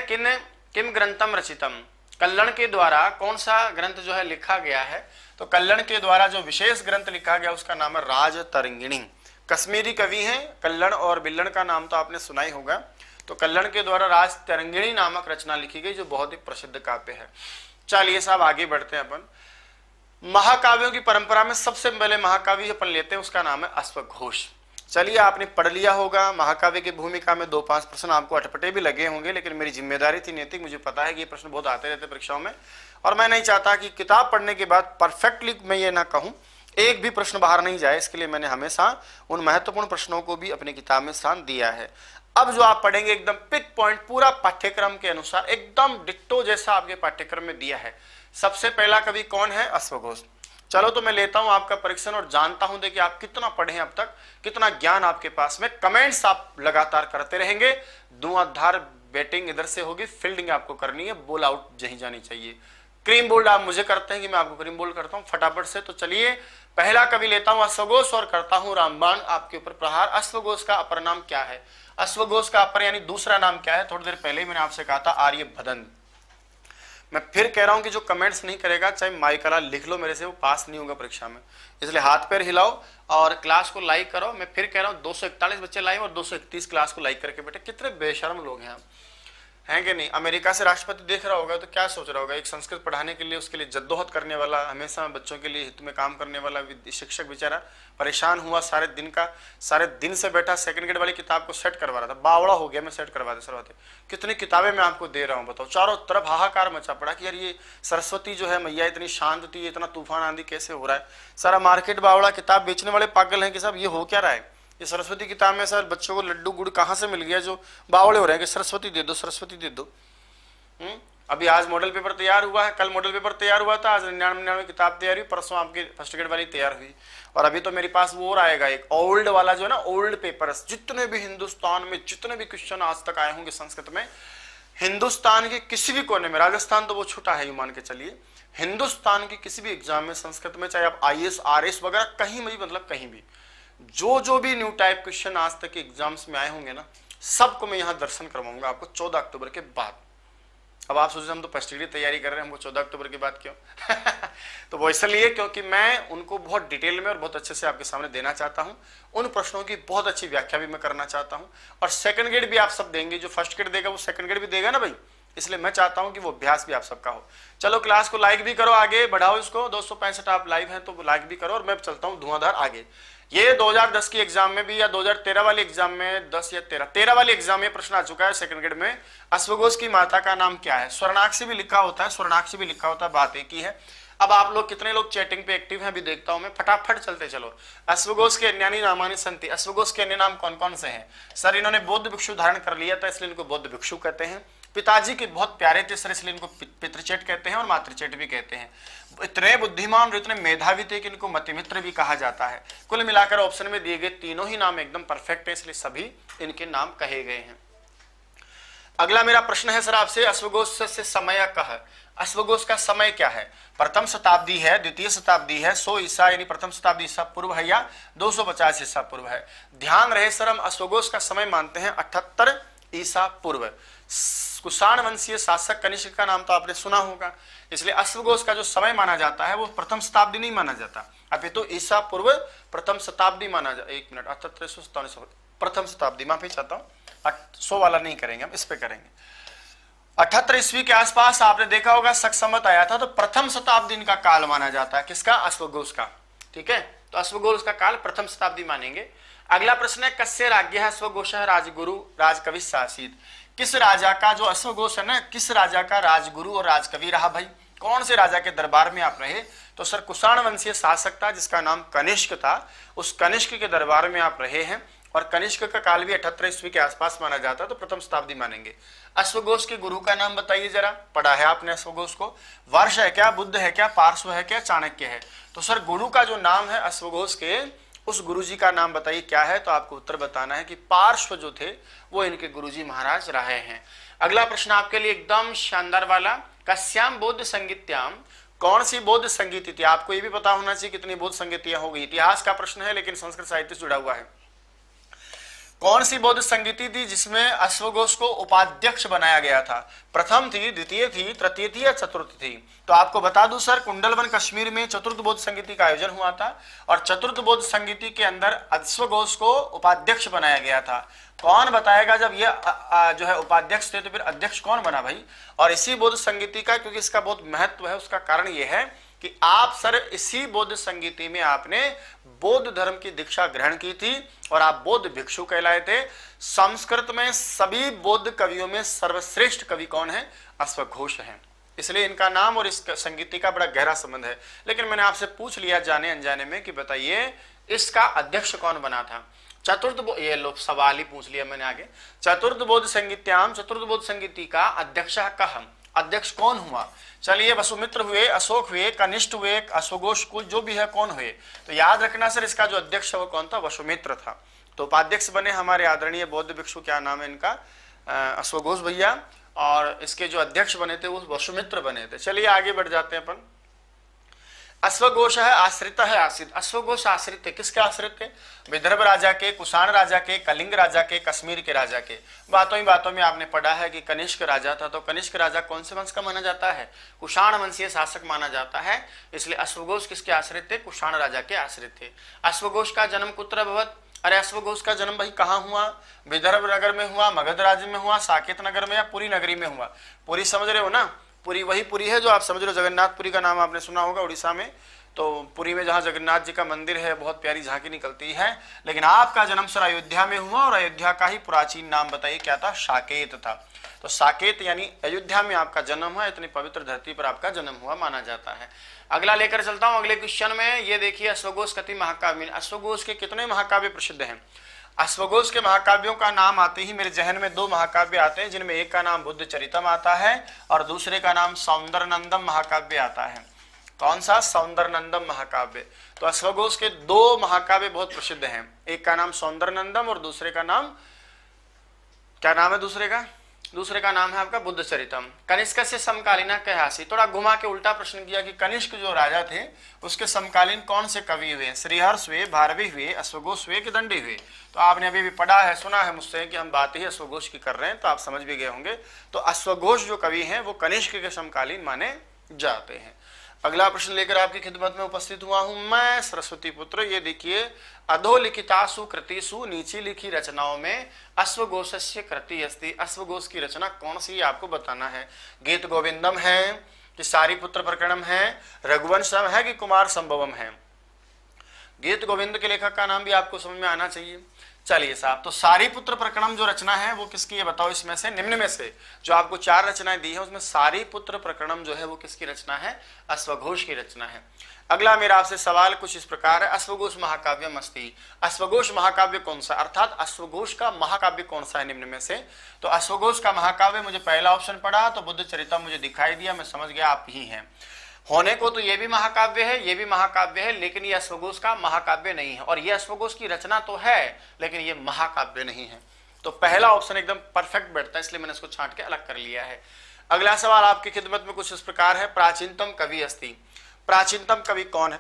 किम ग्रंथम रचितम, कल्लण के द्वारा कौन सा ग्रंथ जो है लिखा गया है, तो कल्लण के द्वारा जो विशेष ग्रंथ लिखा गया उसका नाम है राजतरंगिणी। कश्मीरी कवि हैं कल्लण, और बिल्लण का नाम तो आपने सुना ही होगा। तो कल्लण के द्वारा राजतरंगिणी नामक रचना लिखी गई जो बहुत ही प्रसिद्ध काव्य है। चलिए साहब आगे बढ़ते हैं अपन। महाकाव्यों की परंपरा में सबसे पहले महाकाव्य अपन लेते हैं, उसका नाम है अश्वघोष। चलिए, आपने पढ़ लिया होगा महाकाव्य की भूमिका में 2-5 प्रश्न आपको अटपटे भी लगे होंगे, लेकिन मेरी जिम्मेदारी थी नैतिक, मुझे पता है कि ये प्रश्न बहुत आते रहते परीक्षाओं में, और मैं नहीं चाहता कि किताब पढ़ने के बाद परफेक्टली मैं ये ना कहूँ, एक भी प्रश्न बाहर नहीं जाए, इसके लिए मैंने हमेशा उन महत्वपूर्ण प्रश्नों को भी अपनी किताब में स्थान दिया है। अब जो आप पढ़ेंगे एकदम पिक पॉइंट पूरा पाठ्यक्रम के अनुसार एकदम डिट्टो जैसा आपके पाठ्यक्रम में दिया है। सबसे पहला कवि कौन है? अश्वघोष। चलो तो मैं लेता हूं आपका परीक्षण और जानता हूं देखिए आप कितना पढ़े हैं अब तक, कितना ज्ञान आपके पास में। कमेंट्स आप लगातार करते रहेंगे, धुआंधार बैटिंग इधर से होगी, फील्डिंग आपको करनी है, बॉल आउट यहीं जानी चाहिए। क्रीम बोल्ड आप मुझे करते हैं कि मैं आपको क्रीम बोल्ड करता हूं फटाफट से। तो चलिए पहला कवि लेता हूं अश्वघोष और करता हूं रामबाण आपके ऊपर प्रहार। अश्वघोष का अपर नाम क्या है? अश्वघोष का अपर यानी दूसरा नाम क्या है? थोड़ी देर पहले ही मैंने आपसे कहा था आर्यभदन। मैं फिर कह रहा हूं कि जो कमेंट्स नहीं करेगा चाहे माइकला लिख लो मेरे से, वो पास नहीं होगा परीक्षा में, इसलिए हाथ पैर हिलाओ और क्लास को लाइक करो। मैं फिर कह रहा हूं 241 बच्चे लाइव और 231 क्लास को लाइक करके बैठे। कितने बेशर्म लोग हैं आप, हैं कि नहीं? अमेरिका से राष्ट्रपति देख रहा होगा तो क्या सोच रहा होगा, एक संस्कृत पढ़ाने के लिए उसके लिए जद्दोहद करने वाला, हमेशा बच्चों के लिए हित में काम करने वाला शिक्षक बेचारा परेशान हुआ, सारे दिन से बैठा, सेकंड ग्रेड वाली किताब को सेट करवा रहा था, बावड़ा हो गया मैं सेट करवाते। कितनी किताबें मैं आपको दे रहा हूँ बताओ, चारों तरफ हाहाकार मचा पड़ा कि यार ये सरस्वती जो है मैया इतनी शांत थी, इतना तूफान आंधी कैसे हो रहा है। सारा मार्केट बावड़ा, किताब बेचने वाले पागल हैं कि साहब ये हो क्या रहा है, ये सरस्वती किताब में सर बच्चों को लड्डू गुड़ कहाँ से मिल गया जो बावड़े हो रहे हैं कि सरस्वती दे दो सरस्वती दे दो। अभी आज मॉडल पेपर तैयार हुआ है, कल मॉडल पेपर तैयार हुआ था, आज 99 किताब तैयार हुई, परसों आपकी फर्स्ट ग्रेड वाली तैयार हुई, और अभी तो मेरे पास वो और आएगा एक ओल्ड वाला जो है ना, ओल्ड पेपर्स। जितने भी हिंदुस्तान में जितने भी क्वेश्चन आज तक आए होंगे संस्कृत में, हिंदुस्तान के किसी भी कोने में, राजस्थान तो वो छूटा है, मान के चलिए, हिंदुस्तान की किसी भी एग्जाम में संस्कृत में, चाहे आप IAS RS वगैरह कहीं भी, मतलब कहीं भी जो भी न्यू टाइप क्वेश्चन आज तक के एग्जाम्स में आए होंगे ना, सबको मैं यहाँ दर्शन करवाऊंगा आपको 14 अक्टूबर के बाद। अब आप सोचते हम तो फर्स्ट डिग्री तैयारी कर रहे हैं, हमको 14 अक्टूबर के बाद क्यों? तो वो इसलिए क्योंकि मैं उनको बहुत डिटेल में और बहुत अच्छे से आपके सामने देना चाहता हूं, उन प्रश्नों की बहुत अच्छी व्याख्या भी मैं करना चाहता हूं, और सेकंड ग्रेड भी आप सब देंगे, जो फर्स्ट ग्रेड देगा वो सेकंड ग्रेड भी देगा ना भाई, इसलिए मैं चाहता हूं कि वो अभ्यास भी आप सबका हो। चलो क्लास को लाइक भी करो, आगे बढ़ाओ इसको, 265 आप लाइव हैं तो लाइक भी करो, और मैं चलता हूं धुआंधार आगे। ये 2010 की एग्जाम में भी या 2013 वाली एग्जाम में 10 या 13 वाली एग्जाम में प्रश्न आ चुका है सेकंड ग्रेड में, अश्वघोष की माता का नाम क्या है? स्वर्णाक्षी भी लिखा होता है, स्वर्णाक्षी भी लिखा होता है, बात एक ही है। अब आप लोग कितने लोग चैटिंग पे एक्टिव हैं अभी देखता हूं मैं, फटाफट चलते चलो। अश्वघोष के अन्यानी नामानि संति, अश्वघोष के अन्य नाम कौन कौन से हैं? सर इन्होंने बौद्ध भिक्षु धारण कर लिया था इसलिए इनको बौद्ध भिक्षु कहते हैं। पिताजी के बहुत प्यारे थे सर इसलिए इनको पितृचेट कहते हैं और मातृचेट भी कहते हैं। इतने बुद्धिमान और इतने मेधावी थे कि इनको मतिमित्र भी कहा जाता है। कुल मिलाकर ऑप्शन में दिए गए तीनों ही नाम एकदम परफेक्ट है, इसलिए सभी इनके नाम कहे गए हैं। अगला मेरा प्रश्न है सर आपसे, अश्वघोष से समय कह, अश्वघोष का समय क्या है? प्रथम शताब्दी है, द्वितीय शताब्दी है, 100 ईसा यानी प्रथम शताब्दी ईसा पूर्व है, या 250 ईसा पूर्व है? ध्यान रहे सर, हम अश्वघोष का समय मानते हैं 78 ईसा पूर्व। कुषाण वंशीय शासक कनिष्क का नाम तो आपने सुना होगा, इसलिए अश्वघोष का जो समय माना जाता है वो प्रथम शताब्दी नहीं माना जाता, अभी तो ईसा पूर्व प्रथम शताब्दी माना जाता। 1 मिनट, 78 प्रथम शताब्दी, माफी चाहता हूँ, 100 वाला नहीं करेंगे हम, इस पे करेंगे। 78 ईस्वी के आसपास आपने देखा होगा शक संवत आया था, तो प्रथम शताब्दी इनका काल माना जाता है, किसका? अश्वघोष का। ठीक है, तो अश्वघोष का काल प्रथम शताब्दी मानेंगे। अगला प्रश्न है, कस्य राज्ञः अश्वघोष राजगुरु राजकवि शासित, किस राजा का, जो अश्वघोष है ना, किस राजा का राजगुरु और राजकवि रहा भाई? कौन से राजा के दरबार में आप रहे? तो सर कुषाण वंशीय शासक था जिसका नाम कनिष्क था, उस कनिष्क के दरबार में आप रहे हैं, और कनिष्क का काल भी 78 ईस्वी के आसपास माना जाता है, तो प्रथम शताब्दी मानेंगे। अश्वघोष के गुरु का नाम बताइए जरा, पढ़ा है आपने अश्वघोष को? वर्ष है क्या, बुद्ध है क्या, पार्श्व है क्या, चाणक्य है? तो सर गुरु का जो नाम है अश्वघोष के, उस गुरुजी का नाम बताइए क्या है? तो आपको उत्तर बताना है कि पार्श्व जो थे वो इनके गुरुजी महाराज रहे हैं। अगला प्रश्न आपके लिए एकदम शानदार वाला, कस्याम बौद्ध संगीत्याम, कौन सी बौद्ध संगीति थी? आपको ये भी पता होना चाहिए कितनी बौद्ध संगीतियां हो गई, इतिहास का प्रश्न है लेकिन संस्कृत साहित्य से जुड़ा हुआ है। कौन सी बौद्ध संगीति थी जिसमें अश्वघोष को उपाध्यक्ष बनाया गया था? प्रथम थी, द्वितीय थी, तृतीय थी या चतुर्थ थी? तो आपको बता दूं सर, कुंडलवन कश्मीर में चतुर्थ बौद्ध संगीति का आयोजन हुआ था, और चतुर्थ बौद्ध संगीति के अंदर अश्वघोष को उपाध्यक्ष बनाया गया था। कौन बताएगा, जब ये जो है उपाध्यक्ष थे तो फिर अध्यक्ष कौन बना भाई? और इसी बौद्ध संगीति का, क्योंकि इसका बहुत महत्व है, उसका कारण ये है कि आप सर इसी बौद्ध संगीति में आपने बौद्ध धर्म की दीक्षा ग्रहण की थी और आप बौद्ध भिक्षु कहलाए थे। संस्कृत में सभी बौद्ध कवियों में सर्वश्रेष्ठ कवि कौन है? अश्वघोष हैं। इसलिए इनका नाम और इस संगीति का बड़ा गहरा संबंध है। लेकिन मैंने आपसे पूछ लिया जाने अनजाने में कि बताइए इसका अध्यक्ष कौन बना था? ये लो सवाल ही पूछ लिया मैंने आगे। चतुर्थ बौद्ध संगीत्याम, चतुर्थ बौद्ध संगीति का अध्यक्ष कह, अध्यक्ष कौन हुआ? चलिए वसुमित्र हुए, अशोक हुए, कनिष्ठ हुए, अश्वघोष कुल जो भी है कौन हुए? तो याद रखना सर इसका जो अध्यक्ष है वो कौन था? वसुमित्र था। तो उपाध्यक्ष बने हमारे आदरणीय बौद्ध भिक्षु, क्या नाम है इनका? अश्वघोष भैया। और इसके जो अध्यक्ष बने थे वो वसुमित्र बने थे। चलिए आगे बढ़ जाते हैं अपन। अश्वघोष है आश्रित है आश्रित। अश्वघोष आश्रित थे, किसके आश्रित थे? विदर्भ राजा के, कुषाण राजा के, कलिंग राजा के, कश्मीर के राजा के। बातों ही बातों में आपने पढ़ा है कि कनिष्क राजा था। तो कनिष्क राजा कौन से वंश का माना जाता है? कुषाण वंशीय शासक माना जाता है। इसलिए अश्वघोष किसके आश्रित थे? कुषाण राजा के आश्रित थे। अश्वघोष का जन्म कुत्र अभवत? अरे अश्वघोष का जन्म भाई कहाँ हुआ? विदर्भ नगर में हुआ, मगध राज्य में हुआ, साकेत नगर में या पुरी नगरी में हुआ? पुरी समझ रहे हो ना? पुरी वही पुरी है जो आप समझ रहे हो, जगन्नाथपुरी का नाम आपने सुना होगा उड़ीसा में। तो पुरी में जहाँ जगन्नाथ जी का मंदिर है, बहुत प्यारी झांकी निकलती है। लेकिन आपका जन्म सर अयोध्या में हुआ और अयोध्या का ही प्राचीन नाम बताइए क्या था? साकेत था। तो साकेत यानी अयोध्या में आपका जन्म हुआ, इतनी पवित्र धरती पर आपका जन्म हुआ माना जाता है। अगला लेकर चलता हूं अगले क्वेश्चन में। ये देखिए अश्वघोष कति महाकाव्य। अश्वघोष के कितने महाकाव्य प्रसिद्ध हैं? अश्वघोष के महाकाव्यों का नाम आते ही मेरे जहन में दो महाकाव्य आते हैं, जिनमें एक का नाम बुद्ध चरितम आता है और दूसरे का नाम सौंदरनंदम महाकाव्य आता है। कौन सा? सौंदरनंदम महाकाव्य। तो अश्वघोष के दो महाकाव्य बहुत प्रसिद्ध हैं, एक का नाम सौंदरनंदम और दूसरे का नाम क्या नाम है? दूसरे का नाम है आपका बुद्ध चरितम। कनिष्क से समकालीना कहयासी। थोड़ा घुमा के उल्टा प्रश्न किया कि कनिष्क जो राजा थे उसके समकालीन कौन से कवि हुए? श्रीहर्ष हुए, भारवी हुए, अश्वघोष हुए कि दंडी हुए? तो आपने अभी भी पढ़ा है, सुना है मुझसे कि हम बात ही अश्वघोष की कर रहे हैं, तो आप समझ भी गए होंगे। तो अश्वघोष जो कवि हैं वो कनिष्क के समकालीन माने जाते हैं। अगला प्रश्न लेकर आपकी खिदमत में उपस्थित हुआ हूं मैं, सरस्वती पुत्र। ये देखिए अधोलिखितासु कृतिसु, नीचे लिखी रचनाओं में अश्वघोषस्य कृति अस्ति। अश्वघोष की रचना कौन सी आपको बताना है? गीत गोविंदम है कि सारीपुत्र प्रकरणम है, रघुवंशम है कि कुमार संभवम है? गीत गोविंद के लेखक का नाम भी आपको समझ में आना चाहिए। चलिए साहब, तो सारीपुत्र प्रकरणम जो रचना है वो किसकी है बताओ? इसमें से निम्न में से जो आपको चार रचनाएं दी है उसमें सारीपुत्र प्रकरणम जो है वो किसकी रचना है? अश्वघोष की रचना है। अगला मेरा आपसे सवाल कुछ इस प्रकार है, अश्वघोष महाकाव्यम अस्ति। अश्वघोष महाकाव्य कौन सा, अर्थात अश्वघोष का महाकाव्य कौन सा है निम्न में से? तो अश्वघोष का महाकाव्य मुझे पहला ऑप्शन पड़ा तो बुद्ध चरितम मुझे दिखाई दिया, मैं समझ गया आप ही हैं। होने को तो ये भी महाकाव्य है, ये भी महाकाव्य है, लेकिन ये अश्वघोष का महाकाव्य नहीं है। और ये अश्वघोष की रचना तो है लेकिन ये महाकाव्य नहीं है। तो पहला ऑप्शन एकदम परफेक्ट बैठता है, इसलिए मैंने इसको छांट के अलग कर लिया है। अगला सवाल आपकी खिदमत में कुछ इस प्रकार है, प्राचीनतम कवि अस्ति। प्राचीनतम कवि कौन है?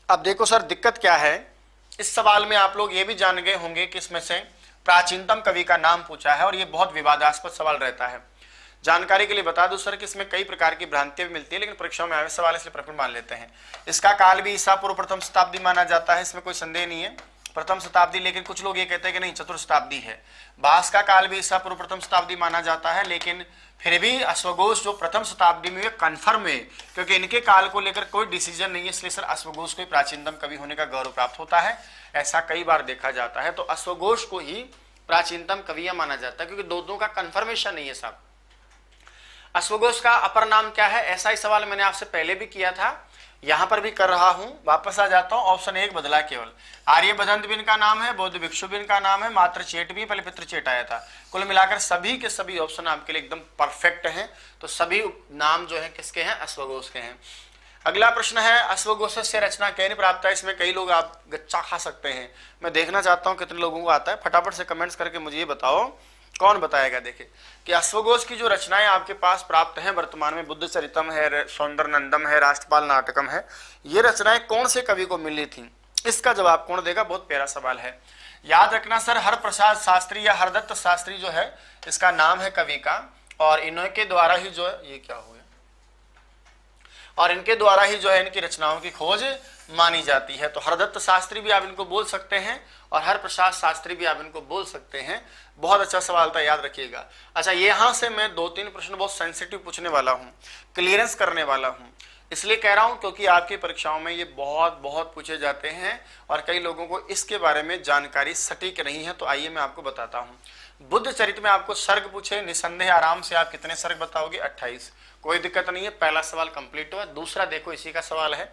अब देखो सर दिक्कत क्या है, इस सवाल में आप लोग ये भी जान गए होंगे कि इसमें से प्राचीनतम कवि का नाम पूछा है और ये बहुत विवादास्पद सवाल रहता है। जानकारी के लिए बता दूं सर कि इसमें कई प्रकार की भ्रांतियां भी मिलती है, लेकिन परीक्षाओं में आए सवाल इसलिए प्रकरण मान लेते हैं। इसका काल भी ईसा पूर्व प्रथम शताब्दी माना जाता है, इसमें कोई संदेह नहीं है, प्रथम शताब्दी। लेकिन कुछ लोग ये कहते हैं कि नहीं चतुर्थ शताब्दी है। भास का काल भी ईसा पूर्व प्रथम शताब्दी माना जाता है, लेकिन फिर भी अश्वघोष जो प्रथम शताब्दी में कन्फर्म है, क्योंकि इनके काल को लेकर कोई डिसीजन नहीं है, इसलिए सर अश्वघोष को प्राचीनतम कवि होने का गौरव प्राप्त होता है। ऐसा कई बार देखा जाता है। तो अश्वघोष को ही प्राचीनतम कवि माना जाता है, क्योंकि दोनों का कन्फर्मेशन नहीं है साहब। अश्वघोष का अपर नाम क्या है? ऐसा ही सवाल मैंने आपसे पहले भी किया था, यहां पर भी कर रहा हूं, वापस आ जाता हूं। ऑप्शन 1 बदला केवल। आर्यभदंत भी इनका नाम है, बौद्ध भिक्षु भी इनका नाम है, मातृचेट भी, पहले पितृचेट आया था। कुल मिलाकर सभी के सभी ऑप्शन आपके लिए एकदम परफेक्ट हैं। तो सभी नाम जो है किसके हैं? अश्वघोष के हैं। अगला प्रश्न है, अश्वघोष से रचना कैन प्राप्त है। इसमें कई लोग आप गच्चा खा सकते हैं, मैं देखना चाहता हूं कितने लोगों को आता है। फटाफट से कमेंट्स करके मुझे ये बताओ कौन बताएगा। देखिए कि अश्वघोष की जो रचनाएं आपके पास प्राप्त हैं वर्तमान में, बुद्ध चरितम है, सौंदरनंदम है, राष्ट्रपाल नाटकम है, ये रचनाएं कौन से कवि को मिली थी? इसका जवाब कौन देगा? बहुत प्यारा सवाल है। याद रखना सर, हरप्रसाद शास्त्री या हरदत्त शास्त्री जो है इसका नाम है कवि का, और इन्हीं के द्वारा ही जो है ये क्या हो गया, और इनके द्वारा ही जो है इनकी रचनाओं की खोज मानी जाती है। तो हरदत्त शास्त्री भी आप इनको बोल सकते हैं और हरप्रसाद शास्त्री भी आप इनको बोल सकते हैं। बहुत अच्छा सवाल था, याद रखिएगा। अच्छा, यहाँ से मैं 2-3 प्रश्न बहुत सेंसिटिव पूछने वाला हूँ, क्लियरेंस करने वाला हूँ, इसलिए कह रहा हूं क्योंकि आपकी परीक्षाओं में ये बहुत बहुत पूछे जाते हैं और कई लोगों को इसके बारे में जानकारी सटीक नहीं है। तो आइए मैं आपको बताता हूं। बुद्ध चरित्र में आपको सर्ग पूछे, निसंदेह आराम से आप कितने सर्ग बताओगे? 28। कोई दिक्कत नहीं है, पहला सवाल कंप्लीट हुआ। दूसरा देखो, इसी का सवाल है,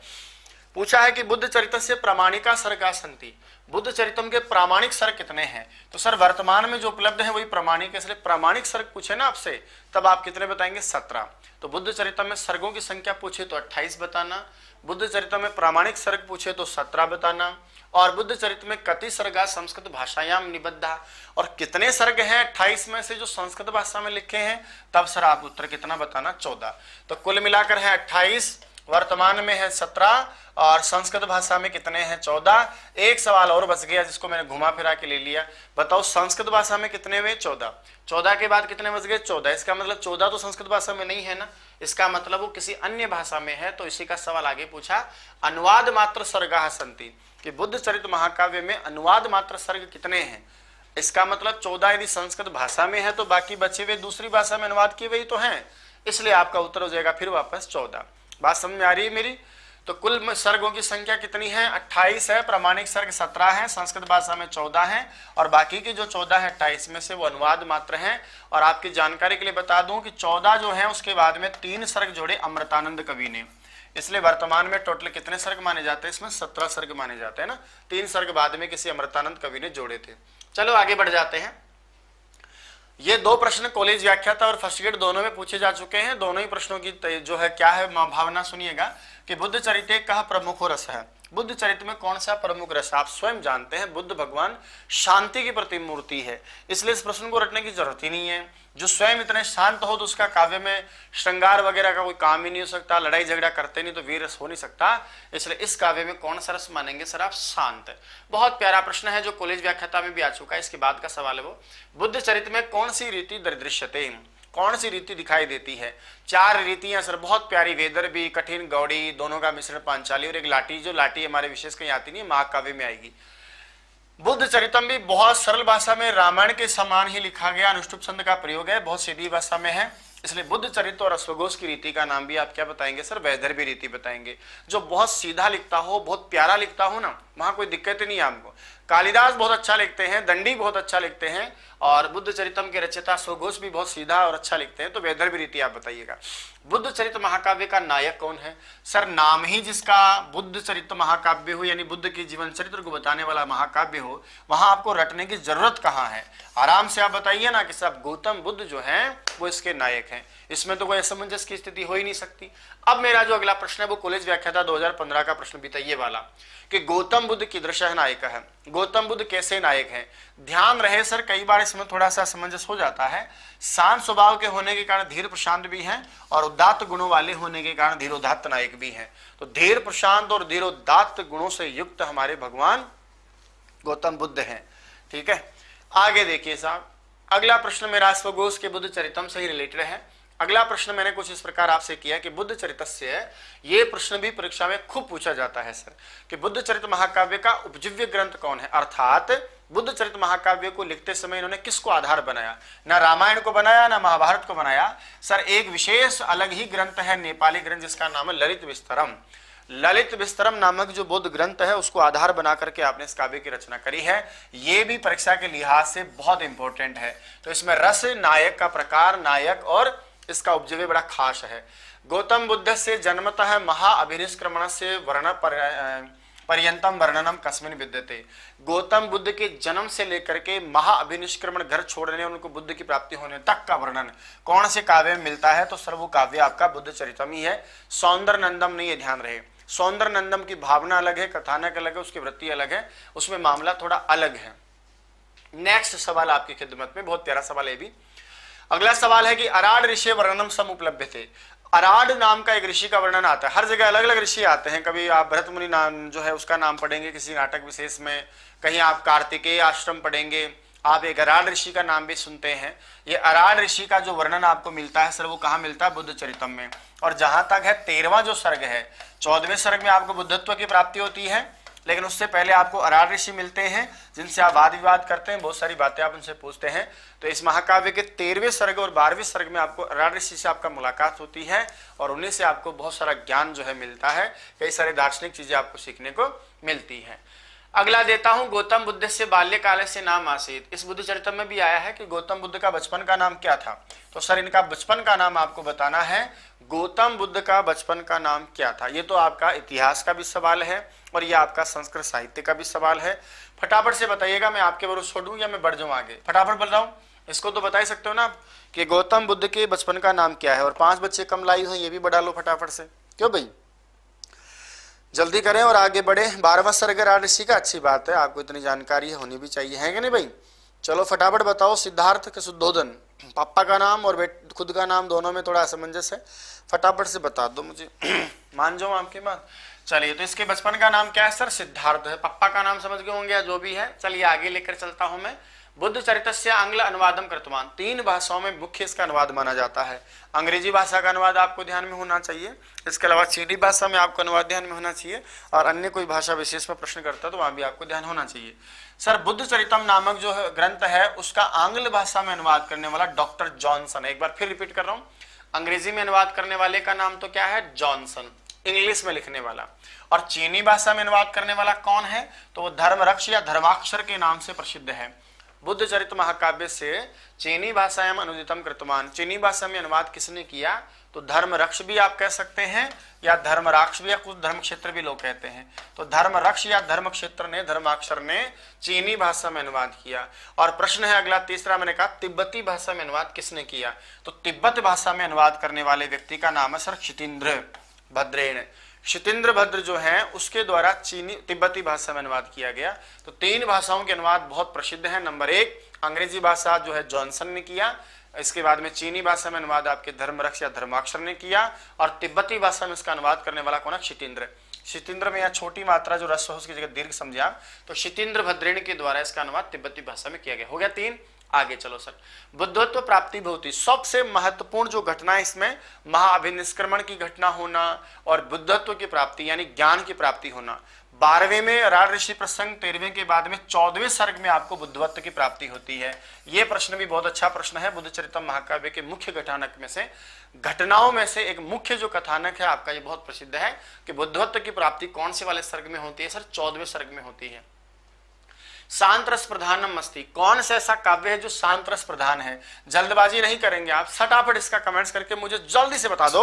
पूछा है कि बुद्ध चरित्र से प्रामाणिका सर्गा संति, बुद्ध चरितम के प्रामाणिक सर्ग कितने हैं? तो सर वर्तमान में जो उपलब्ध है वही प्रामाणिक है, इसलिए प्रामाणिक सर्ग पूछे ना आपसे, तब आप कितने बताएंगे? 17। तो बुद्ध चरितम में सर्गों की संख्या पूछे तो 28 बताना, बुद्ध चरितम में प्रामाणिक सर्ग पूछे तो 17 बताना, और बुद्ध चरित्र में कति सर्गा संस्कृत भाषायाम निबद्धा, और कितने सर्ग हैं 28 में से जो संस्कृत भाषा में लिखे हैं, तब सर आप उत्तर कितना बताना? 14। तो कुल मिलाकर है 28, वर्तमान में है 17 और संस्कृत भाषा में कितने हैं? 14। एक सवाल और बच गया जिसको मैंने घुमा फिरा के ले लिया। बताओ संस्कृत भाषा में कितने हुए? 14। 14 के बाद कितने बच गए? 14। इसका मतलब 14 तो संस्कृत भाषा में नहीं है ना, इसका मतलब वो किसी अन्य भाषा में है। तो इसी का सवाल आगे पूछा, अनुवाद मात्र सर्गा संति, कि बुद्ध चरित्र महाकाव्य में अनुवाद मात्र सर्ग कितने हैं? इसका मतलब 14 यदि संस्कृत भाषा में है तो बाकी बचे हुए दूसरी भाषा में अनुवाद किए हुए तो हैं, इसलिए आपका उत्तर हो जाएगा फिर वापस 14। बात समझ में आ रही है मेरी? तो कुल सर्गों की संख्या कितनी है? 28 है, प्रामाणिक सर्ग 17 है, संस्कृत भाषा में 14 है, और बाकी के जो 14 है 28 में से वो अनुवाद मात्र हैं। और आपकी जानकारी के लिए बता दूं कि 14 जो है उसके बाद में 3 सर्ग जोड़े अमृतानंद कवि ने, इसलिए वर्तमान में टोटल कितने सर्ग माने जाते हैं? इसमें 17 सर्ग माने जाते हैं ना, 3 सर्ग बाद में किसी अमृतानंद कवि ने जोड़े थे। चलो आगे बढ़ जाते हैं। ये 2 प्रश्न कॉलेज व्याख्याता और फर्स्ट ग्रेड दोनों में पूछे जा चुके हैं। दोनों ही प्रश्नों की जो है क्या है भावना सुनिएगा कि बुद्ध चरित्र का प्रमुख रस है। बुद्ध चरित्र में कौन सा प्रमुख रस? आप स्वयं जानते हैं बुद्ध भगवान शांति की प्रतिमूर्ति है, इसलिए इस प्रश्न को रटने की जरूरत ही नहीं है। जो स्वयं इतने शांत हो तो उसका काव्य में श्रृंगार वगैरह का कोई काम ही नहीं हो सकता, लड़ाई झगड़ा करते नहीं तो वीर रस हो नहीं सकता। इसलिए इस काव्य में कौन सा रस मानेंगे सर आप? शांत। बहुत प्यारा प्रश्न है जो कॉलेज व्याख्याता में भी आ चुका है। इसके बाद का सवाल है वो, बुद्ध चरित्र में कौन सी रीति दृश्यते, कौन सी रीति दिखाई देती है? 4 रीतियां सर, बहुत प्यारी, वेदर भी, कठिन गौड़ी, दोनों का मिश्रण पांचाली, और एक लाठी, जो लाठी हमारे विशेष कहीं आती नहीं, महाकाव्य में आएगी। बुद्ध चरितम भी बहुत सरल भाषा में रामायण के समान ही लिखा गया, अनुष्टुप छंद का प्रयोग है, बहुत सीधी भाषा में है, इसलिए बुद्ध चरित्र और अश्वघोष की रीति का नाम भी आप क्या बताएंगे सर? वैदर्भी रीति बताएंगे। जो बहुत सीधा लिखता हो, बहुत प्यारा लिखता हो ना, वहां कोई दिक्कत ही नहीं है आपको। कालिदास बहुत अच्छा लिखते हैं, दंडी बहुत अच्छा लिखते हैं, और बुद्ध चरितम के रचयिता अश्वघोष भी बहुत सीधा और अच्छा लिखते हैं, तो वैदर्भी रीति आप बताइएगा। बुद्ध चरित्र महाकाव्य का नायक कौन है सर? नाम ही जिसका बुद्ध चरित्र महाकाव्य हो, यानी बुद्ध के जीवन चरित्र को बताने वाला महाकाव्य हो, वहां आपको रटने की जरूरत कहाँ है? आराम से आप बताइए ना कि साहब गौतम बुद्ध जो है वो इसके नायक हैं, इसमें तो कोई असमंजस की स्थिति हो ही नहीं सकती। अब मेरा जो अगला प्रश्न है वो कॉलेज व्याख्याता 2015 का प्रश्न बीता ये वाला कि गौतम बुद्ध कीदृश नायक है, गौतम बुद्ध कैसे नायक है? ध्यान रहे सर, कई बार इसमें थोड़ा सा असमंजस हो जाता है। शांत स्वभाव के होने के कारण धीर प्रशांत भी हैं, और उदात्त गुणों वाले होने के कारण धीरोदात्त नायक भी हैं। तो धीर प्रशांत और धीरोदात्त गुणों से युक्त हमारे भगवान गौतम बुद्ध हैं। ठीक है, आगे देखिए साहब, अगला प्रश्न मेरा अश्वघोष के बुद्ध चरितम से ही रिलेटेड है। अगला प्रश्न मैंने कुछ इस प्रकार आपसे किया कि बुद्ध चरित्र से है, ये प्रश्न भी परीक्षा में खूब पूछा जाता है सर कि बुद्ध चरित्र महाकाव्य का उपजीव्य ग्रंथ कौन है, अर्थात बुद्ध चरित्र महाकाव्य को लिखते समय इन्होंने किसको आधार बनाया? ना रामायण को बनाया ना महाभारत को बनाया सर, एक विशेष अलग ही ग्रंथ है, नेपाली ग्रंथ, जिसका नाम है ललित विस्तरम। ललित विस्तरम नामक जो बौद्ध ग्रंथ है उसको आधार बना करके आपने इस काव्य की रचना करी है। ये भी परीक्षा के लिहाज से बहुत इंपॉर्टेंट है। तो इसमें रस, नायक का प्रकार, नायक और इसका उपजीव्य बड़ा खास है। गौतम बुद्ध से जन्मतः महाअभिनिष्क्रमण से वर्ण पर्यंतम वर्णनम कस्मिन् विद्यते। गौतम बुद्ध के जन्म से लेकर के महाअभिनिष्क्रमण, घर छोड़ने, उनको बुद्ध की प्राप्ति होने तक का वर्णन कौन से काव्य में मिलता है? तो सर वो काव्य आपका बुद्ध चरितम ही है, सौंदर्य नंदम नहीं है, ध्यान रहे। सौंदर्य नंदम की भावना अलग है, कथानक अलग है, उसकी वृत्ति अलग है, उसमें मामला थोड़ा अलग है। नेक्स्ट सवाल आपकी खिदमत में, बहुत प्यारा सवाल है भी। अगला सवाल है कि अराड ऋषि वर्णनम सम उपलब्ध थे। अराड नाम का एक ऋषि का वर्णन आता है, हर जगह अलग अलग ऋषि आते हैं। कभी आप भरत मुनि नाम जो है उसका नाम पढ़ेंगे किसी नाटक विशेष में, कहीं आप कार्तिकेय आश्रम पढ़ेंगे, आप एक अराड ऋषि का नाम भी सुनते हैं। ये अराड ऋषि का जो वर्णन आपको मिलता है सर वो कहाँ मिलता है? बुद्ध चरितम में। और जहां तक है 13वां जो सर्ग है, 14वें सर्ग में आपको बुद्धत्व की प्राप्ति होती है, लेकिन उससे पहले आपको अरार ऋषि मिलते हैं जिनसे आप वाद विवाद करते हैं, बहुत सारी बातें आप उनसे पूछते हैं। तो इस महाकाव्य के 13वें सर्ग और 12वें सर्ग में आपको अरार ऋषि से आपका मुलाकात होती है और उन्हीं से आपको बहुत सारा ज्ञान जो है मिलता है, कई सारे दार्शनिक चीजें आपको सीखने को मिलती है। अगला देता हूं, गौतम बुद्ध से बाल्यकाल से नाम आसीत। इस बुद्ध चरित्र में भी आया है कि गौतम बुद्ध का बचपन का नाम क्या था, तो सर इनका बचपन का नाम आपको बताना है। गौतम बुद्ध का बचपन का नाम क्या था, ये तो आपका इतिहास का भी सवाल है और ये आपका संस्कृत साहित्य का भी सवाल है। फटाफट से बताइएगा, मैं आपके भरोसे छोड़ दूं या मैं बढ़ जाऊं आगे, फटाफट बताऊं। इसको तो बता ही सकते हो ना आप कि गौतम बुद्ध के बचपन का नाम क्या है। और 5 बच्चे कम लाई हो, ये भी बढ़ा लो फटाफट से, क्यों भाई, जल्दी करें और आगे बढ़े। 12वां सर्ग अरार ऋषि का, अच्छी बात है, आपको इतनी जानकारी होनी भी चाहिए, है कि नहीं भाई। चलो फटाफट बताओ। सिद्धार्थ के शुद्धोधन, पापा का नाम और खुद का नाम दोनों में थोड़ा असमंजस है, फटाफट से बता दो मुझे। मान जाऊं आपकी बात। चलिए, तो इसके बचपन का नाम क्या है सर, सिद्धार्थ है। पापा का नाम समझ गए होंगे, जो भी है। चलिए आगे लेकर चलता हूं मैं। बुद्ध चरितस्य आंग्ल अनुवादम कृतवान, 3 भाषाओं में मुख्य इसका अनुवाद माना जाता है। अंग्रेजी भाषा का अनुवाद आपको ध्यान में होना चाहिए, इसके अलावा चीनी भाषा में आपको अनुवाद ध्यान में होना चाहिए, और अन्य कोई भाषा विशेष में प्रश्न करता है तो वहां भी आपको ध्यान होना चाहिए। सर, बुद्ध चरितम नामक जो ग्रंथ है उसका आंग्ल भाषा में अनुवाद करने वाला डॉक्टर जॉनसन। एक बार फिर रिपीट कर रहा हूं, अंग्रेजी में अनुवाद करने वाले का नाम तो क्या है, जॉनसन, इंग्लिश में लिखने वाला। और चीनी भाषा में अनुवाद करने वाला कौन है, तो वो धर्मरक्ष या धर्माक्षर के नाम से प्रसिद्ध है। बुद्ध चरित महाकाव्य से चीनी भाषायाम अनुदितम कृतवान, चीनी भाषा में अनुवाद किसने किया, तो धर्मरक्ष भी आप कह सकते हैं या धर्मराक्ष भी, या कुछ धर्म क्षेत्र भी लोग कहते हैं। तो धर्मरक्ष या धर्म क्षेत्र ने, धर्माक्षर ने चीनी भाषा में अनुवाद किया। और प्रश्न है अगला तीसरा, मैंने कहा तिब्बती भाषा में अनुवाद किसने किया, तो तिब्बत भाषा में अनुवाद करने वाले व्यक्ति का नाम है सर क्षितिन्द्र भद्रेण। क्षितिन्द्र भद्र जो है उसके द्वारा चीनी तिब्बती भाषा में अनुवाद किया गया। तो 3 भाषाओं के अनुवाद बहुत प्रसिद्ध है। नंबर 1 अंग्रेजी भाषा जो है जॉनसन ने किया, इसके बाद में चीनी भाषा में अनुवाद आपके धर्मरक्ष या धर्माक्षर ने किया, और तिब्बती भाषा में इसका अनुवाद करने वाला कौन है, क्षितिन्द्र। क्षितिन्द्र में यहाँ छोटी मात्रा जो रस्व हो उसकी जगह दीर्घ समझे आप, तो क्षितिन्द्र भद्रेण के द्वारा इसका अनुवाद तिब्बती भाषा में किया गया। हो गया 3। आगे चलो सर, बुद्धत्व प्राप्ति भवति, सबसे महत्वपूर्ण जो घटना है इसमें महाअभिनिष्क्रमण की घटना होना और बुद्धत्व की प्राप्ति यानी ज्ञान की प्राप्ति होना। 12वें में अरार ऋषि प्रसंग, 13वें के बाद में 14वें सर्ग में आपको बुद्धत्व की प्राप्ति होती है। यह प्रश्न भी बहुत अच्छा प्रश्न है। बुद्ध चरितम महाकाव्य के मुख्य कथानक में से, घटनाओं में से एक मुख्य जो कथानक है आपका, ये बहुत प्रसिद्ध है कि बुद्धत्व की प्राप्ति कौन से वाले सर्ग में होती है सर, 14वें सर्ग में होती है। शांत रस प्रधानम अस्ति, कौन सा ऐसा काव्य है जो शांत रस प्रधान है। जल्दबाजी नहीं करेंगे आप, फटाफट इसका कमेंट्स करके मुझे जल्दी से बता दो,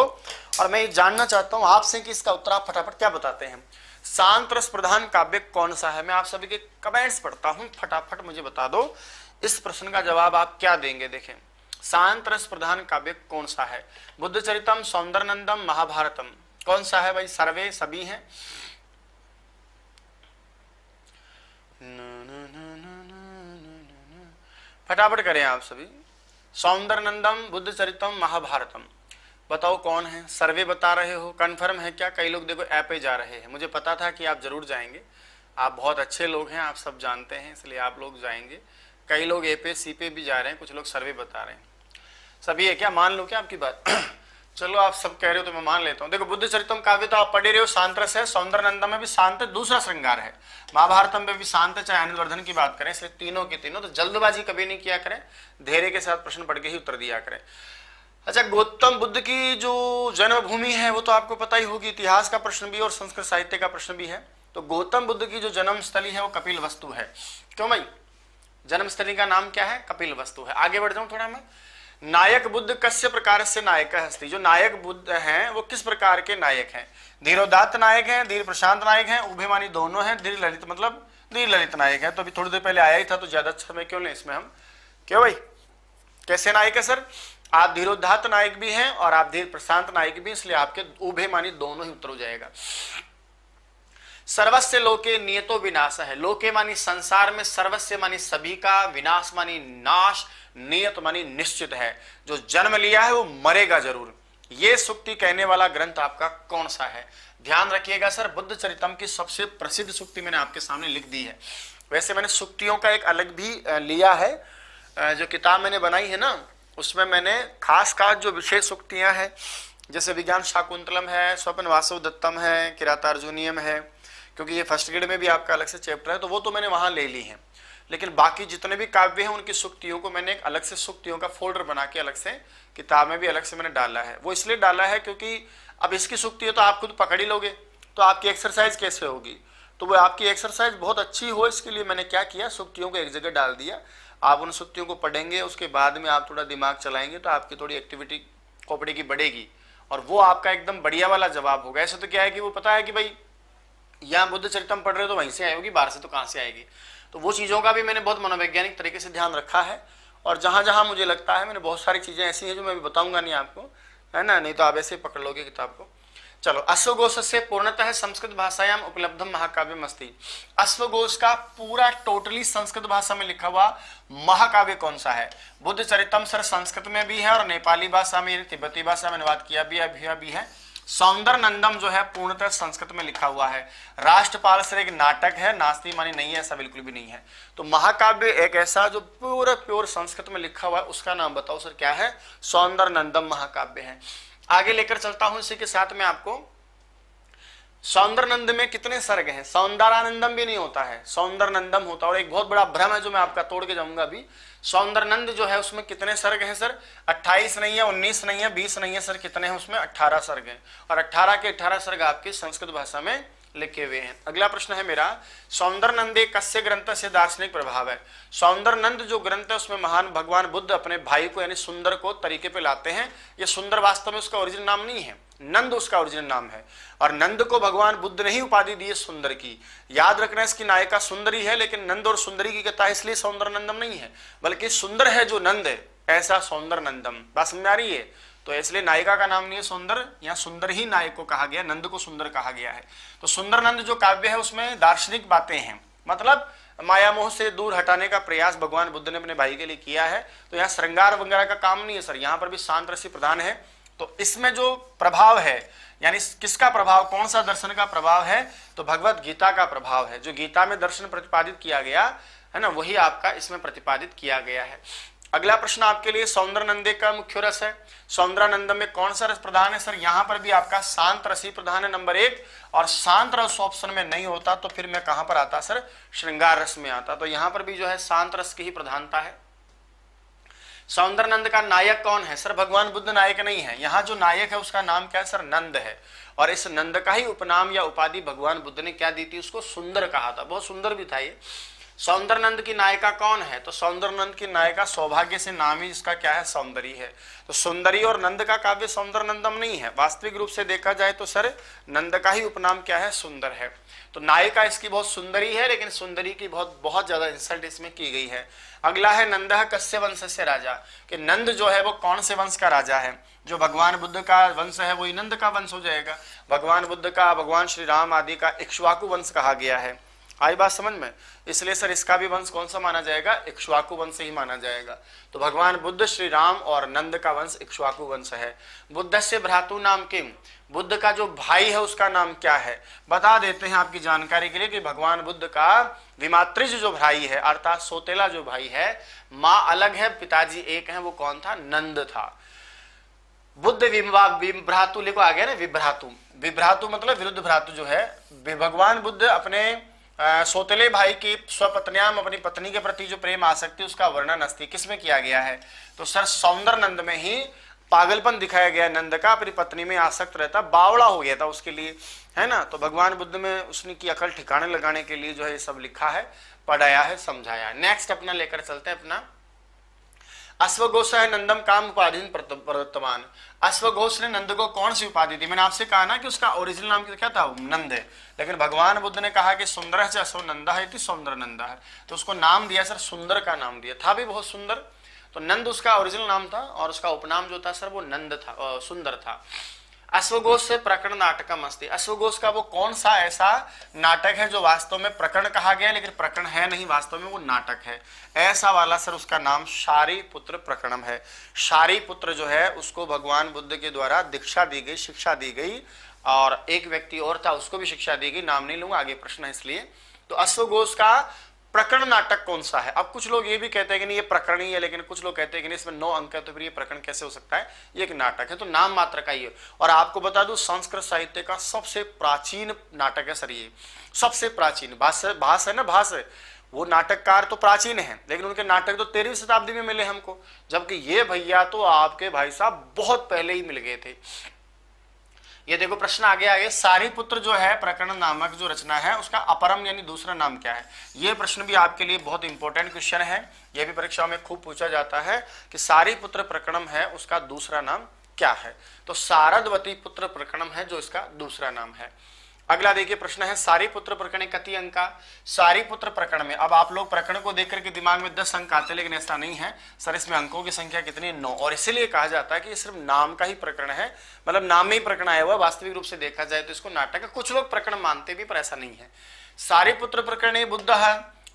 और मैं ये जानना चाहता हूं आपसे कि इसका उत्तर आप फटाफट क्या बताते हैं। शांत रस प्रधान काव्य कौन सा है, मैं आप सभी के कमेंट्स पढ़ता हूं, फटाफट मुझे बता दो इस प्रश्न का जवाब आप क्या देंगे। देखें, शांत रस प्रधान काव्य कौन सा है, बुद्ध चरितम, सौंदर्यनंदम, महाभारतम, कौन सा है भाई, सर्वे सभी हैं। फटाफट करें आप सभी। सौंदर्यनंदम, बुद्ध चरितम, महाभारतम, बताओ कौन है। सर्वे बता रहे हो, कंफर्म है क्या। कई लोग देखो ऐप पे जा रहे हैं, मुझे पता था कि आप जरूर जाएंगे, आप बहुत अच्छे लोग हैं, आप सब जानते हैं, इसलिए आप लोग जाएंगे। कई लोग ए पे सी पे भी जा रहे हैं, कुछ लोग सर्वे बता रहे हैं। सभी है क्या, मान लो क्या आपकी बात। चलो आप सब कह रहे हो तो मैं मान लेता हूँ। देखो, बुद्ध चरितम काव्य तो आप पढ़े रहे हो, शांत रस है। सौंदर्यनंदम में भी शांत है, दूसरा श्रृंगार है। महाभारतम में भी शांत है, चाहे अनिल की बात करें, इसलिए तीनों के तीनों। तो जल्दबाजी कभी नहीं किया करें, धैर्य के साथ प्रश्न पढ़ के ही उत्तर दिया करें। अच्छा, गौतम बुद्ध की जो जन्मभूमि है वो तो आपको पता ही होगी, इतिहास का प्रश्न भी और संस्कृत साहित्य का प्रश्न भी है। तो गौतम बुद्ध की जो जन्मस्थली है वो कपिलवस्तु है। क्यों भाई, जन्मस्थली का नाम क्या है, कपिलवस्तु है। आगे बढ़ जाऊं थोड़ा मैं। नायक बुद्ध कस्य प्रकार से नायक हस्ती, जो नायक बुद्ध हैं वो किस प्रकार के नायक हैं। धीरोदात्त नायक हैं, धीर प्रशांत नायक हैं, उभयमानी दोनों हैं, धीर ललित मतलब धीर ललित नायक है। तो अभी थोड़ी देर पहले आया ही था, तो ज्यादा समय क्यों लें इसमें हम। क्यों भाई, कैसे नायक है सर, आप धीरोदात्त नायक भी हैं और आप धीर प्रशांत नायक भी, इसलिए आपके उभयमानी दोनों ही उत्तर हो जाएगा। सर्वस्य लोके नियतो विनाश है, लोके मानी संसार में, सर्वस्य मानी सभी का, विनाश मानी नाश, नियत मानी निश्चित है। जो जन्म लिया है वो मरेगा जरूर। ये सुक्ति कहने वाला ग्रंथ आपका कौन सा है। ध्यान रखिएगा सर, बुद्ध चरितम की सबसे प्रसिद्ध सुक्ति मैंने आपके सामने लिख दी है। वैसे मैंने सुक्तियों का एक अलग भी लिया है, जो किताब मैंने बनाई है ना, उसमें मैंने खास जो विशेष सुक्तियां हैं जैसे विज्ञान शाकुंतलम है, स्वपन वासव दत्तम है, किरातार्जुनियम है, क्योंकि ये फर्स्ट ग्रेड में भी आपका अलग से चैप्टर है, तो वो तो मैंने वहां ले ली है। लेकिन बाकी जितने भी काव्य हैं उनकी सूक्तियों को मैंने एक अलग से सूक्तियों का फोल्डर बना के अलग से किताब में भी अलग से मैंने डाला है। वो इसलिए डाला है क्योंकि अब इसकी सूक्तियां तो आप खुद पकड़ ही लोगे, तो आपकी एक्सरसाइज कैसे होगी, तो वो आपकी एक्सरसाइज बहुत अच्छी हो इसके लिए मैंने क्या किया, सूक्तियों को एक जगह डाल दिया। आप उन सूक्तियों को पढ़ेंगे, उसके बाद में आप थोड़ा दिमाग चलाएंगे तो आपकी थोड़ी एक्टिविटी खोपड़ी की बढ़ेगी और वो आपका एकदम बढ़िया वाला जवाब होगा। ऐसे तो क्या है कि वो पता है कि भाई यहाँ बुद्ध चरितम पढ़ रहे हो तो वहीं से आई होगी, बाहर से तो कहाँ से आएगी। तो वो चीज़ों का भी मैंने बहुत मनोवैज्ञानिक तरीके से ध्यान रखा है और जहाँ जहाँ मुझे लगता है, मैंने बहुत सारी चीज़ें ऐसी हैं जो मैं भी बताऊंगा नहीं आपको, है ना, नहीं तो आप ऐसे ही पकड़ लोगे किताब को। चलो, अश्वघोष से पूर्णतः संस्कृत भाषायाम उपलब्धम महाकाव्यम अस्ति। अश्वघोष का पूरा टोटली संस्कृत भाषा में लिखा हुआ महाकाव्य कौन सा है? बुद्ध चरितम सर संस्कृत में भी है और नेपाली भाषा में, तिब्बती भाषा में अनुवाद किया भी है। सौंदर्य नंदम जो है पूर्णतः संस्कृत में लिखा हुआ है। राष्ट्रपाल सर एक नाटक है, नास्ति मानी नहीं है, ऐसा बिल्कुल भी नहीं है। तो महाकाव्य एक ऐसा जो पूरा प्योर संस्कृत में लिखा हुआ है, उसका नाम बताओ सर क्या है? सौंदर्य नंदम महाकाव्य है। आगे लेकर चलता हूं इसी के साथ में आपको। सौंदर्यनंद में कितने सर्ग हैं? सौंदर्यानंदम भी नहीं होता है, सौंदर्यनंदम होता है। और एक बहुत बड़ा भ्रम है जो मैं आपका तोड़ के जाऊंगा अभी। सौंदर्यनंद जो है उसमें कितने सर्ग हैं सर? 28 नहीं है, 19 नहीं है, 20 नहीं है सर, कितने हैं उसमें? 18 सर्ग हैं और 18 के 18 सर्ग आपकी संस्कृत भाषा में लिखे हुए हैं। अगला प्रश्न है मेरा, सौंदर्यनंदे कस्य ग्रंथ से दार्शनिक प्रभाव है? सौंदर्यनंद जो ग्रंथ है उसमें महान भगवान बुद्ध अपने भाई को यानी सुंदर को तरीके पे लाते हैं। ये सुंदर वास्तव में उसका ओरिजिनल नाम नहीं है, नंद उसका ओरिजिनल नाम है और नंद को भगवान बुद्ध ने ही उपाधि दी है सुंदर की। याद रखना इसकी नायिका सुंदरी है, लेकिन नंद और सुंदरी की कथा इसलिए सौंदर्यनंदम नहीं है, बल्कि सुंदर है जो नंद है, ऐसा सौंदर्यनंदम। बात समझ आ रही है? तो इसलिए नायिका का नाम नहीं है सुंदर, यहाँ सुंदर ही नायक को कहा गया, नंद को सुंदर कहा गया है। तो सुंदरनंद जो काव्य है उसमें दार्शनिक बातें हैं, मतलब माया मोह से दूर हटाने का प्रयास भगवान बुद्ध ने अपने भाई के लिए किया है। तो यहाँ श्रृंगार वगैरह का काम नहीं है सर, यहाँ पर भी शांत रसी प्रधान है। तो इसमें जो प्रभाव है, यानी किसका प्रभाव, कौन सा दर्शन का प्रभाव है? तो भगवत गीता का प्रभाव है। जो गीता में दर्शन प्रतिपादित किया गया है ना, वही आपका इसमें प्रतिपादित किया गया है। अगला प्रश्न आपके लिए, सौंदर्यनंदे का मुख्य रस है। सौंदर्यनंद में कौन सा रस प्रधान है सर? यहाँ पर भी आपका शांत रसी प्रधान है नंबर 1, और शांत रस ऑप्शन में नहीं होता तो फिर मैं कहां पर आता सर? श्रृंगार रस में आता। तो यहाँ पर भी जो है शांत रस की ही प्रधानता है। सौंदर्यनंद का नायक कौन है सर? भगवान बुद्ध नायक नहीं है, यहाँ जो नायक है उसका नाम क्या है सर? नंद है। और इस नंद का ही उपनाम या उपाधि भगवान बुद्ध ने क्या दी थी? उसको सुंदर कहा था, बहुत सुंदर भी था ये। सौंदर्यनंद की नायिका कौन है? तो सौंदर्यनंद की नायिका सौभाग्य से नाम ही इसका क्या है? सौंदर्य है। तो सुंदरी और नंद का काव्य सौंदर्यनंदम नहीं है। वास्तविक रूप से देखा जाए तो सर नंद का ही उपनाम क्या है? सुंदर है। तो नायिका इसकी बहुत सुंदरी है, लेकिन सुंदरी की बहुत ज्यादा इंसल्ट इसमें की गई है। अगला है, नंदः कस्य वंश से राजा, कि नंद जो है वो कौन से वंश का राजा है? जो भगवान बुद्ध का वंश है वही नंद का वंश हो जाएगा। भगवान बुद्ध का, भगवान श्री राम आदि का इक्ष्वाकु वंश कहा गया है। आई बात समझ में? इसलिए सर इसका भी वंश कौन सा माना जाएगा? इक्ष्वाकु वंश ही माना जाएगा। तो भगवान बुद्ध, श्री राम और नंद का वंश इक्ष्वाकु वंश है। बुद्ध से भ्रातु नाम किम, बुद्ध का जो भाई है उसका नाम क्या है? बता देते हैं आपकी जानकारी के लिए कि भगवान बुद्ध का विमात्रिज जो भाई है, अर्थात सोतेला जो भाई है, माँ अलग है पिताजी एक है, वो कौन था? नंद था। बुद्ध विभ्रातु लिखो आ गया ना, विभ्रातु। विभ्रातु मतलब विरुद्ध भ्रातु जो है। भगवान बुद्ध अपने सोतेले भाई की स्वपत्न्याम अपनी पत्नी के प्रति जो प्रेम आसक्ति उसका वर्णन अस्ति किसमें किया गया है? तो सर सौंदर्यनंद में ही पागलपन दिखाया गया। नंद का अपनी पत्नी में आसक्त रहता, बावड़ा हो गया था उसके लिए, है ना। तो भगवान बुद्ध में उसने की अकल ठिकाने लगाने के लिए जो है ये सब लिखा है, पढ़ाया है, समझाया है। नेक्स्ट अपना लेकर चलते हैं अपना, अश्वघोष है नंदम काम उपाधि प्रवर्तमान। अश्वघोष ने नंद को कौन सी उपाधि दी? मैंने आपसे कहा ना कि उसका ओरिजिनल नाम क्या था? नंद है। लेकिन भगवान बुद्ध ने कहा कि सुंदर है अश्व नंदा है, सौंदर्य नंदा है, तो उसको नाम दिया सर, सुंदर का नाम दिया। था भी बहुत सुंदर। तो नंद उसका ओरिजिनल नाम था और उसका उपनाम जो था सर वो नंद था, सुंदर था। अश्वघोष से प्रकरण नाटकम अस्ति। अश्वघोष का वो कौन सा ऐसा नाटक है जो वास्तव में प्रकरण कहा गया लेकिन प्रकरण है नहीं, वास्तव में वो नाटक है, ऐसा वाला सर उसका नाम शारिपुत्र प्रकरणम है। शारिपुत्र जो है उसको भगवान बुद्ध के द्वारा दीक्षा दी गई, शिक्षा दी गई, और एक व्यक्ति और था उसको भी शिक्षा दी गई, नाम नहीं लूंगा आगे प्रश्न है इसलिए। तो अश्वघोष का प्रकरण नाटक कौन सा है? अब कुछ लोग ये भी कहते हैं कि नहीं ये प्रकरण ही है, लेकिन कुछ लोग कहते हैं कि नहीं इसमें 9 अंक है, तो फिर ये प्रकरण कैसे हो सकता है? ये एक नाटक है, तो नाम मात्र का ही है। और आपको बता दूं संस्कृत साहित्य का सबसे प्राचीन नाटक है सर ये, सबसे प्राचीन। भास है ना, भास है, वो नाटककार तो प्राचीन है, लेकिन उनके नाटक तो 13वीं शताब्दी में मिले हमको, जबकि ये भैया तो आपके भाई साहब बहुत पहले ही मिल गए थे। ये देखो प्रश्न आगे सारिपुत्र जो है प्रकरण नामक जो रचना है उसका अपरम यानी दूसरा नाम क्या है? ये प्रश्न भी आपके लिए बहुत इंपॉर्टेंट क्वेश्चन है, ये भी परीक्षाओं में खूब पूछा जाता है कि सारिपुत्र प्रकरणम है उसका दूसरा नाम क्या है? तो सारद्वती पुत्र प्रकरणम है जो इसका दूसरा नाम है। अगला देखिए प्रश्न है सारिपुत्र प्रकरण कति अंका? सारिपुत्र प्रकरण में, अब आप लोग प्रकरण को देख करके दिमाग में 10 अंक आते हैं, लेकिन ऐसा नहीं है सर, इसमें अंकों की संख्या कितनी? 9। और इसीलिए कहा जाता है कि ये सिर्फ नाम का ही प्रकरण है, मतलब नाम में ही प्रकरण आया हुआ, वास्तविक रूप से देखा जाए तो इसको नाटक है। कुछ लोग प्रकरण मानते भी, पर ऐसा नहीं है। सारिपुत्र प्रकरण बुद्ध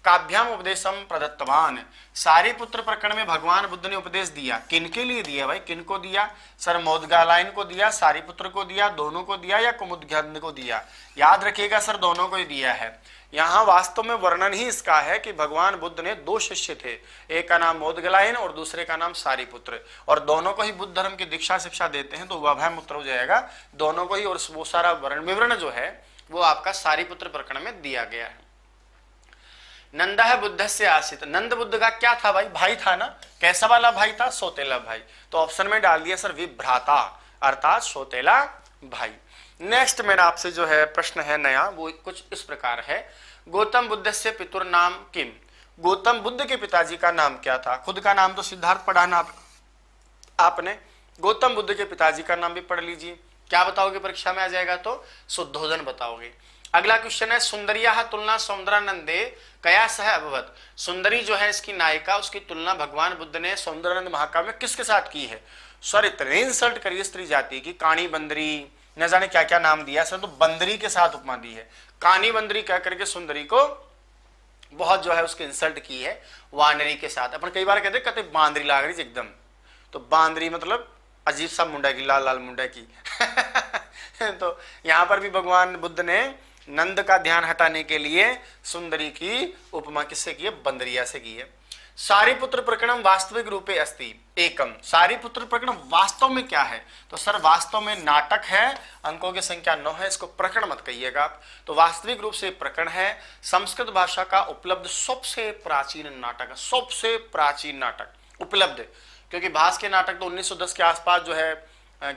काभ्याम उपदेशम प्रदत्तवान। सारिपुत्र प्रकरण में भगवान बुद्ध ने उपदेश दिया, किनके लिए दिया भाई? किनको दिया सर? मोदगालायन को दिया, सारिपुत्र को दिया, दोनों को दिया या कुमुदघ्न को दिया? याद रखिएगा सर, दोनों को ही दिया है। यहाँ वास्तव में वर्णन ही इसका है कि भगवान बुद्ध ने 2 शिष्य थे, एक का नाम मोदगलायन और दूसरे का नाम सारिपुत्र, और दोनों को ही बुद्ध धर्म की दीक्षा शिक्षा देते हैं, तो वह भय मुत्र हो जाएगा दोनों को ही। और वो सारा विवरण जो है वो आपका सारिपुत्र प्रकरण में दिया गया है। नंद है बुद्ध से आसित, नंद बुद्ध का क्या था भाई? भाई था ना। कैसा वाला भाई था? सौतेला भाई। तो ऑप्शन में डाल दिया सर विभ्राता, अर्थात सौतेला भाई। नेक्स्ट मेरा आपसे जो है प्रश्न है नया, वो कुछ इस प्रकार है, गौतम बुद्ध से पितुर नाम किम? गौतम बुद्ध के पिताजी का नाम क्या था? खुद का नाम तो सिद्धार्थ पढ़ा ना आपने, गौतम बुद्ध के पिताजी का नाम भी पढ़ लीजिए। क्या बताओगे परीक्षा में आ जाएगा तो? शुद्धोदन बताओगे। अगला क्वेश्चन है सुंदरिया तुलना सौंदरानंदे कया सह अभवत? सुंदरी जो है इसकी नायिका, उसकी तुलना भगवान बुद्ध ने सौंदरानंद महाकाव्य में किसके साथ की है? सर इतने इंसल्ट करिए स्त्री जाति की, काणी बंदरी, न जाने क्या क्या नाम दिया सर, तो बंदरी के साथ उपमा दी है। कानी बंदरी कह करके सुंदरी को बहुत जो है उसकी इंसल्ट की है वानरी के साथ। अपन कई बार कहते बांदरी लाग रही एकदम, तो बांदरी मतलब अजीब सा मुंडा की, लाल लाल मुंडा की तो यहाँ पर भी भगवान बुद्ध ने नंद का ध्यान हटाने के लिए सुंदरी की उपमा किससे की है? बंदरिया से की है। सारिपुत्र प्रकरण वास्तविक रूपे अस्ति एकम। सारिपुत्र प्रकरण वास्तव में क्या है? तो सर वास्तव में नाटक है, अंकों की संख्या 9 है, इसको प्रकरण मत कहिएगा आप। तो वास्तविक रूप से प्रकरण है, संस्कृत भाषा का उपलब्ध सबसे प्राचीन नाटक है, सबसे प्राचीन नाटक उपलब्ध, क्योंकि भास के नाटक तो 1910 के आसपास जो है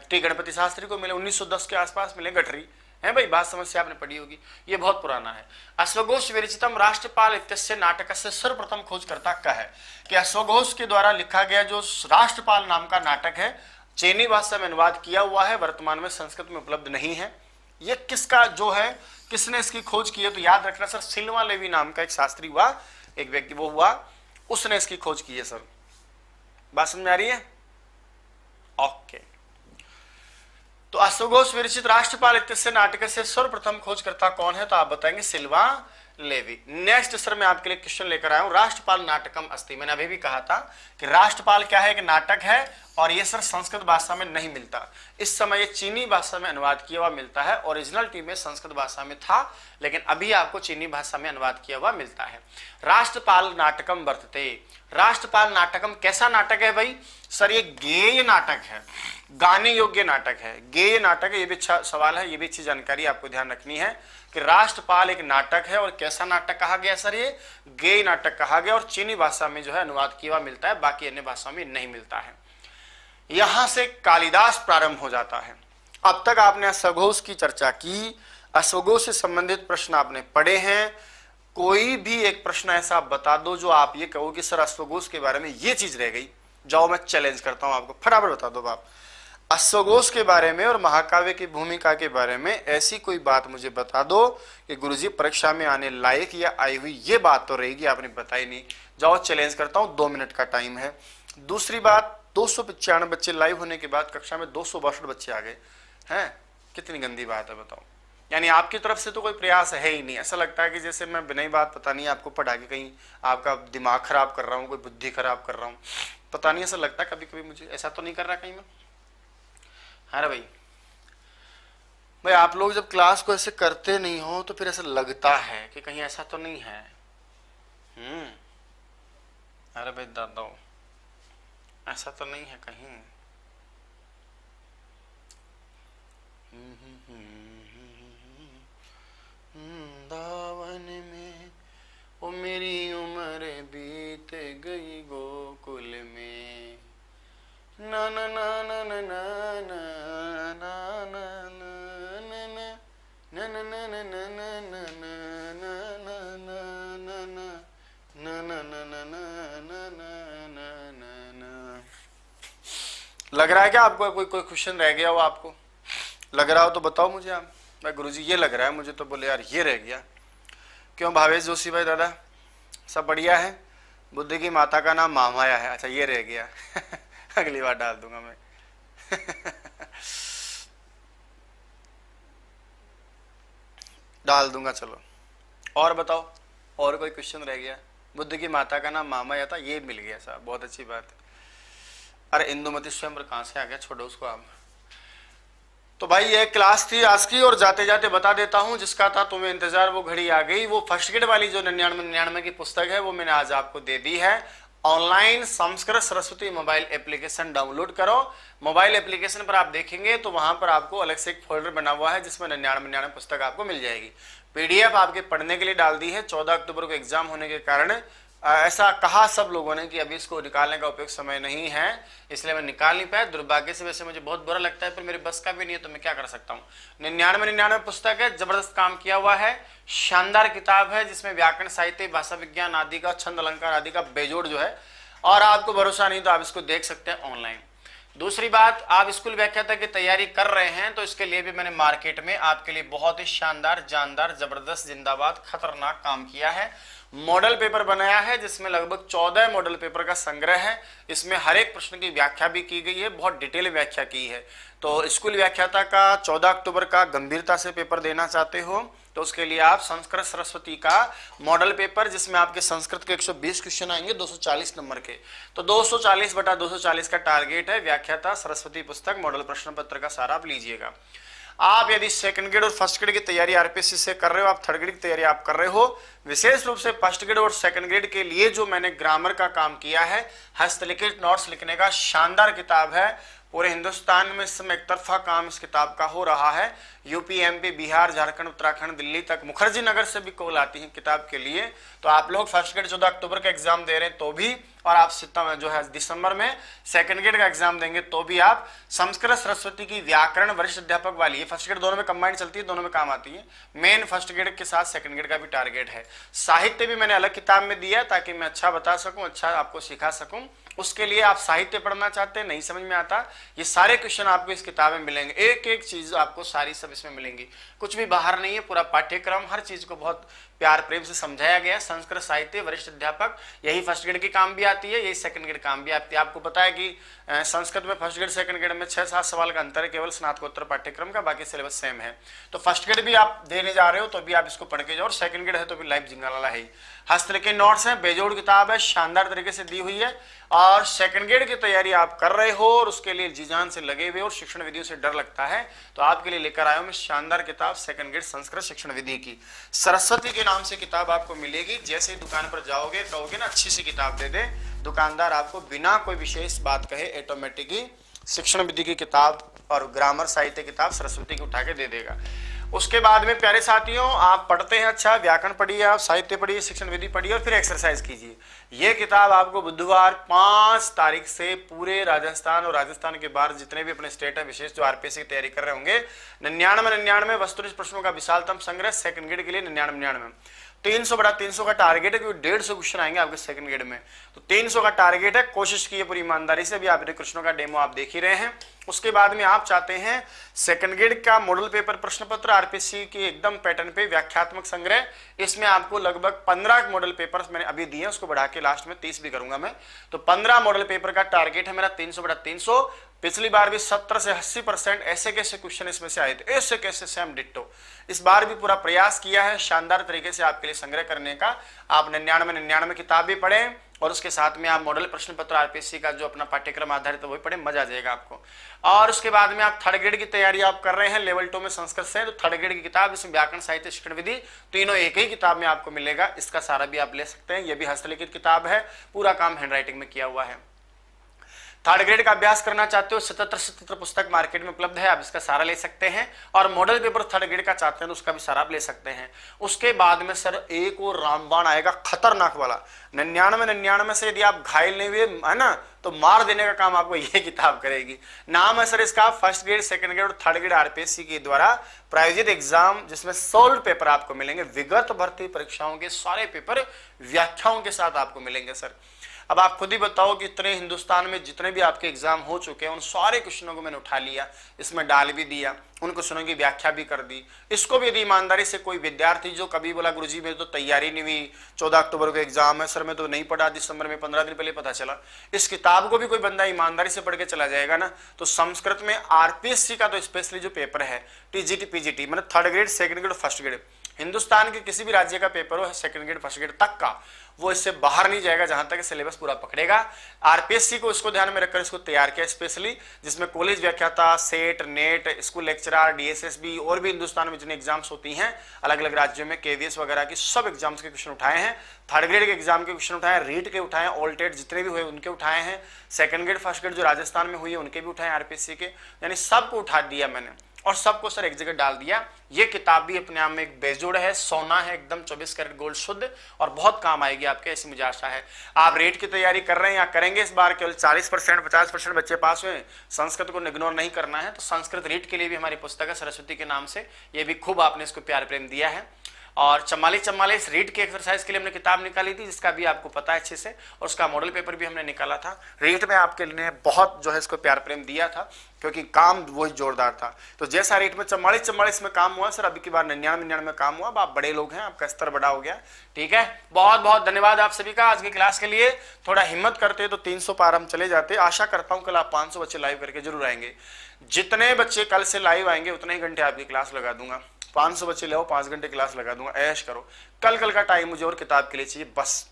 टी गणपति शास्त्री को मिले, 1910 के आसपास मिले गठरी है भाई, बात समस्या आपने पढ़ी होगी, ये बहुत पुराना है। अश्वघोष विरचितम राष्ट्रपाल इत्यस्य नाटक से सर्वप्रथम खोजकर्ता का है कि अश्वघोष के द्वारा लिखा गया जो राष्ट्रपाल नाम का नाटक है, चीनी भाषा में अनुवाद किया हुआ है, वर्तमान में संस्कृत में उपलब्ध नहीं है। ये किसका जो है, किसने इसकी खोज की है? तो याद रखना सर, सिल्वा लेवी नाम का एक शास्त्री हुआ, एक व्यक्ति वो हुआ, उसने इसकी खोज की है सर। बात समझ में आ रही है? ओके। तो अश्वघोष विरचित राष्ट्रपाल इत्यस्य नाटक से सर्वप्रथम खोजकर्ता कौन है? तो आप बताएंगे सिल्वा लेवी। नेक्स्ट सर मैं आपके लिए क्वेश्चन लेकर आया हूं, राष्ट्रपाल नाटकम अस्ति। मैंने अभी भी कहा था कि राष्ट्रपाल क्या है? एक नाटक है, और ये सर संस्कृत भाषा में नहीं मिलता। इस समय ये चीनी भाषा में अनुवाद किया हुआ मिलता है, ओरिजिनलिटी में संस्कृत भाषा में था, लेकिन अभी आपको चीनी भाषा में अनुवाद किया हुआ मिलता है। राष्ट्रपाल नाटकम वर्तते। राष्ट्रपाल नाटकम कैसा नाटक है भाई? सर ये गेय नाटक है, गाने योग्य नाटक है, गेय नाटक है। ये भी अच्छा सवाल है, ये भी अच्छी जानकारी आपको ध्यान रखनी है कि राष्ट्रपाल एक नाटक है, और कैसा नाटक कहा गया सर? ये गेय नाटक कहा गया, और चीनी भाषा में जो है अनुवाद किया हुआ मिलता है, बाकी अन्य भाषा में नहीं मिलता है। यहां से कालिदास प्रारंभ हो जाता है। अब तक आपने अश्वघोष की चर्चा की, अश्वघोष से संबंधित प्रश्न आपने पढ़े हैं। कोई भी एक प्रश्न ऐसा बता दो जो आप ये कहो कि सर अश्वघोष के बारे में ये चीज रह गई, जाओ मैं चैलेंज करता हूं आपको, फटाफट बता दो आप। अश्वघोष के बारे में और महाकाव्य की भूमिका के बारे में ऐसी कोई बात मुझे बता दो कि गुरुजी परीक्षा में आने लायक या आई हुई ये बात तो रहेगी, आपने बताई नहीं। जाओ चैलेंज करता हूं, 2 मिनट का टाइम है। दूसरी बात, 295 बच्चे लाइव होने के बाद कक्षा में 262 बच्चे आ गए हैं, कितनी गंदी बात है बताओ। यानी आपकी तरफ से तो कोई प्रयास है ही नहीं, ऐसा लगता है कि जैसे मैं बिना ही बात पता नहीं आपको पढ़ा के कहीं आपका दिमाग खराब कर रहा हूँ, कोई बुद्धि खराब कर रहा हूँ, पता नहीं, ऐसा लगता है कभी कभी मुझे। ऐसा तो नहीं कर रहा कहीं मैं? हाँ भाई, भाई आप लोग जब क्लास को ऐसे करते नहीं हो तो फिर ऐसा लगता है कि कहीं ऐसा तो नहीं है। अरे भाई दादा, ऐसा तो नहीं है कहीं। दावन में वो मेरी उम्र बीत गई गोकुल में, ना ना ना ना ना ना ना ना ना ना ना ना ना ना ना ना ना। लग रहा है क्या आपको कोई कोई क्वेश्चन रह गया हो? आपको लग रहा हो तो बताओ मुझे आप। मैं गुरुजी ये लग रहा है मुझे, तो बोले यार ये रह गया। क्यों भावेश जोशी भाई दादा, सब बढ़िया है? बुद्धि की माता का नाम महामाया है, अच्छा ये रह गया। अगली बार डाल दूंगा मैं। डाल दूंगा, चलो। और बताओ, और कोई क्वेश्चन रह गया? बुद्ध की माता का नाम महामाया था, ये मिल गया साहब, बहुत अच्छी बात है। अरे इंदुमती स्वयंवर कहाँ से आ गया, छोड़ो उसको आप। तो भाई ये क्लास थी आज की, और जाते जाते बता देता हूँ, जिसका था तुम्हें इंतजार वो घड़ी आ गई। वो फर्स्ट ग्रेड वाली जो 99 की पुस्तक है वो मैंने आज आपको दे दी है। Online Sanskrit Saraswati mobile application download करो। मोबाइल एप्लीकेशन पर आप देखेंगे तो वहां पर आपको अलग से एक फोल्डर बना हुआ है जिसमें 99 पुस्तक आपको मिल जाएगी। पीडीएफ आपके पढ़ने के लिए डाल दी है। 14 अक्टूबर को एग्जाम होने के कारण ऐसा कहा सब लोगों ने कि अभी इसको निकालने का उपयुक्त समय नहीं है, इसलिए मैं निकाल नहीं पाया दुर्भाग्य से। वैसे मुझे बहुत बुरा लगता है, पर मेरे बस का भी नहीं है, तो मैं क्या कर सकता हूँ। 99 पुस्तक है, जबरदस्त काम किया हुआ है, शानदार किताब है, जिसमें व्याकरण, साहित्य, भाषा विज्ञान आदि का, छंद अलंकार आदि का बेजोड़ जो है। और आपको भरोसा नहीं तो आप इसको देख सकते हैं ऑनलाइन। दूसरी बात, आप स्कूल व्याख्याता की तैयारी कर रहे हैं तो इसके लिए भी मैंने मार्केट में आपके लिए बहुत ही शानदार, जानदार, जबरदस्त, जिंदाबाद, खतरनाक काम किया है। मॉडल पेपर बनाया है जिसमें लगभग 14 मॉडल पेपर का संग्रह है। इसमें हर एक प्रश्न की व्याख्या भी की गई है, बहुत डिटेल व्याख्या की है। तो स्कूल व्याख्याता का 14 अक्टूबर का गंभीरता से पेपर देना चाहते हो तो उसके लिए आप संस्कृत सरस्वती का मॉडल पेपर, जिसमें आपके संस्कृत के 120 क्वेश्चन आएंगे 240 नंबर के, तो 240/240 का टारगेट है। व्याख्याता सरस्वती पुस्तक मॉडल प्रश्न पत्र का सारा आप लीजिएगा। आप यदि सेकंड ग्रेड और फर्स्ट ग्रेड की तैयारी आरपीएससी से कर रहे हो, आप थर्ड ग्रेड की तैयारी आप कर रहे हो, विशेष रूप से फर्स्ट ग्रेड और सेकंड ग्रेड के लिए जो मैंने ग्रामर का काम किया है, हस्तलिखित नोट्स लिखने का शानदार किताब है। पूरे हिंदुस्तान में इस समय एक तरफा काम इस किताब का हो रहा है। यूपी, एमपी, बिहार, झारखंड, उत्तराखंड, दिल्ली तक, मुखर्जी नगर से भी कॉल आती है किताब के लिए। तो आप लोग फर्स्ट ग्रेड 14 अक्टूबर का एग्जाम दे रहे हैं तो भी, और आप सितंबर जो है दिसंबर में सेकंड ग्रेड का एग्जाम देंगे तो भी आप संस्कृत सरस्वती की व्याकरण वरिष्ठ अध्यापक वाली, फर्स्ट ग्रेड दोनों में कंबाइंड चलती है, दोनों में काम आती है। मेन फर्स्ट ग्रेड के साथ सेकंड ग्रेड का भी टारगेट है। साहित्य भी मैंने अलग किताब में दिया ताकि मैं अच्छा बता सकूं, अच्छा आपको सिखा सकूं। उसके लिए आप साहित्य पढ़ना चाहते हैं, नहीं समझ में आता, ये सारे क्वेश्चन आपको इस किताब में मिलेंगे। एक एक चीज आपको सारी सब इसमें मिलेंगी, कुछ भी बाहर नहीं है। पूरा पाठ्यक्रम हर चीज को बहुत प्यार प्रेम से समझाया गया। संस्कृत साहित्य वरिष्ठ अध्यापक, यही फर्स्ट ग्रेड की काम भी आती है, यही सेकंड ग्रेड काम भी आती है। आपको पता है कि संस्कृत में फर्स्ट ग्रेड सेकंड ग्रेड में 6-7 सवाल का अंतर है केवल स्नातकोत्तर पाठ्यक्रम का, बाकी सिलेबस सेम है। तो फर्स्ट ग्रेड भी आप देने जा रहे हो तो भी आप इसको पढ़ के जाओ, और सेकंड ग्रेड है तो भी लाइव जिंगालाला है ही। हस्तलिखित नोट्स है, बेजोड़ किताब है, शानदार तरीके से दी हुई है। और सेकंड ग्रेड की तैयारी आप कर रहे हो और उसके लिए जी जान से लगे हुए और शिक्षण विधियों से डर लगता है, तो आपके लिए लेकर आया हूं मैं शानदार किताब सेकंड ग्रेड संस्कृत शिक्षण विधि की। सरस्वती के नाम से किताब आपको मिलेगी। जैसे ही दुकान पर जाओगे कहोगे ना अच्छी सी किताब दे दे, दुकानदार आपको बिना कोई विशेष बात कहे ऑटोमेटिक ही शिक्षण विधि की किताब और ग्रामर साहित्य किताब सरस्वती की उठा के दे देगा। उसके बाद में प्यारे साथियों, आप पढ़ते हैं अच्छा, व्याकरण पढ़िए, आप साहित्य पढ़िए, शिक्षण विधि पढ़िए और फिर एक्सरसाइज कीजिए। ये किताब आपको बुधवार 5 तारीख से पूरे राजस्थान और राजस्थान के बाहर जितने भी अपने स्टेट है, विशेष जो आरपीएससी की तैयारी कर रहे होंगे, 99 वस्तुनिष्ठ प्रश्नों का विशालतम संग्रह सेकंड ग्रेड के लिए 99। 300/300 का टारगेट है, क्योंकि 150 क्वेश्चन आएंगे आपके सेकंड ग्रेड में, तो 300 का टारगेट है। कोशिश कीजिए पूरी ईमानदारी से। अभी आप कृष्णों का डेमो आप देख ही रहे हैं। उसके बाद में आप चाहते हैं सेकंड ग्रेड का मॉडल पेपर प्रश्न पत्र आरपीएससी की एकदम पैटर्न पे व्याख्यात्मक संग्रह, इसमें आपको लगभग 15 मॉडल पेपर मैंने अभी दिए, उसको बढ़ा के लास्ट में 30 भी करूंगा मैं। तो 15 मॉडल पेपर का टारगेट है मेरा 300/300। पिछली बार भी 70 से 80% ऐसे कैसे क्वेश्चन इसमें से आए थे, ऐसे कैसे सेम डिट्टो। इस बार भी पूरा प्रयास किया है शानदार तरीके से आपके लिए संग्रह करने का। आप 99 किताब भी पढ़ें और उसके साथ में आप मॉडल प्रश्न पत्र आरपीएससी का जो अपना पाठ्यक्रम आधारित है वही पढ़े, मजा आ जाएगा आपको। और उसके बाद में आप थर्ड ग्रेड की तैयारी आप कर रहे हैं लेवल 2 में संस्कृत से, तो थर्ड ग्रेड की किताब इसमें व्याकरण, साहित्य, शिक्षण विधि तीनों एक ही किताब में आपको मिलेगा। इसका सारा भी आप ले सकते हैं। यह भी हस्तलिखित किताब है, पूरा काम हैंडराइटिंग में किया हुआ है। थर्ड ग्रेड का अभ्यास करना चाहते हो, 77 पुस्तक मार्केट में उपलब्ध है, आप इसका सारा ले सकते हैं। और मॉडल पेपर थर्ड ग्रेड का चाहते हैं तो उसका भी सारा आप ले सकते हैं। उसके बाद में सर एक और रामबाण आएगा खतरनाक वाला, 99 से यदि आप घायल नहीं हुए है ना तो मार देने का काम आपको ये किताब करेगी। नाम है सर इसका फर्स्ट ग्रेड, सेकंड ग्रेड और थर्ड ग्रेड आरपीएससी के द्वारा प्रायोजित एग्जाम, जिसमें सोल्ड पेपर आपको मिलेंगे। विगत भर्ती परीक्षाओं के सारे पेपर व्याख्याओं के साथ आपको मिलेंगे सर। अब आप खुद ही बताओ कि इतने हिंदुस्तान में जितने भी आपके एग्जाम हो चुके हैं उन सारे क्वेश्चनों को मैंने उठा लिया, इसमें डाल भी दिया, उन क्वेश्चनों की व्याख्या भी कर दी। इसको भी यदि ईमानदारी से कोई विद्यार्थी जो कभी बोला गुरुजी मेरी तो तैयारी नहीं हुई, 14 अक्टूबर को एग्जाम है सर, मैं तो नहीं पढ़ा, दिसंबर में 15 दिन पहले पता चला, इस किताब को भी कोई बंदा ईमानदारी से पढ़ के चला जाएगा ना तो संस्कृत में आरपीएससी का तो स्पेशली जो पेपर है टीजीटी पीजीटी मतलब third grade, second grade, first grade, Hindustan के किसी भी राज्य का पेपर हो सेकंड ग्रेड, फर्स्ट ग्रेड तक का, वो इससे बाहर नहीं जाएगा जहां तक सिलेबस पूरा पकड़ेगा। आरपीएससी को इसको ध्यान में रखकर इसको तैयार किया स्पेशली, जिसमें कॉलेज व्याख्याता, set, net, school lecturer, DSSB और भी हिंदुस्तान में जितने एग्जाम्स होती हैं अलग अलग राज्यों में, केवीएस वगैरह की सब एग्जाम्स के क्वेश्चन उठाए हैं। थर्ड ग्रेड के एग्जाम के क्वेश्चन उठाए, रीट के उठाए, ऑल टेट जितने भी हुए उनके उठाए हैं, सेकंड ग्रेड, फर्स्ट ग्रेड जो राजस्थान में हुई है उनके भी उठाए आरपीएससी के, यानी सबको उठा दिया मैंने और सबको सर एक जगह डाल दिया। ये किताब भी अपने आप में एक बेजोड़ है, सोना है एकदम, 24 कैरेट गोल्ड शुद्ध, और बहुत काम आएगी आपके, ऐसी मुझे आशा है। आप रेट की तैयारी कर रहे हैं या करेंगे इस बार, केवल 40% 50% बच्चे पास हुए, संस्कृत को इग्नोर नहीं करना है, तो संस्कृत रीट के लिए भी हमारी पुस्तक है सरस्वती के नाम से, ये भी खूब आपने इसको प्यार प्रेम दिया है। और 44 रीड के एक्सरसाइज के लिए हमने किताब निकाली थी, जिसका भी आपको पता है अच्छे से, और उसका मॉडल पेपर भी हमने निकाला था। रीड में आपके लिए बहुत जो है इसको प्यार प्रेम दिया था, क्योंकि काम वही जोरदार था। तो जैसा रेट में 44 में काम हुआ सर, अभी की बार 99 में काम हुआ। अब आप बड़े लोग हैं, आपका स्तर बड़ा हो गया, ठीक है। बहुत बहुत धन्यवाद आप सभी का आज की क्लास के लिए। थोड़ा हिम्मत करते तो 300 पार हम चले जाते। आशा करता हूं कल आप 500 बच्चे लाइव करके जरूर आएंगे। जितने बच्चे कल से लाइव आएंगे उतने ही घंटे आपकी क्लास लगा दूंगा। 500 बच्चे ले आओ, 5 घंटे क्लास लगा दूंगा, ऐश करो। कल का टाइम मुझे और किताब के लिए चाहिए बस।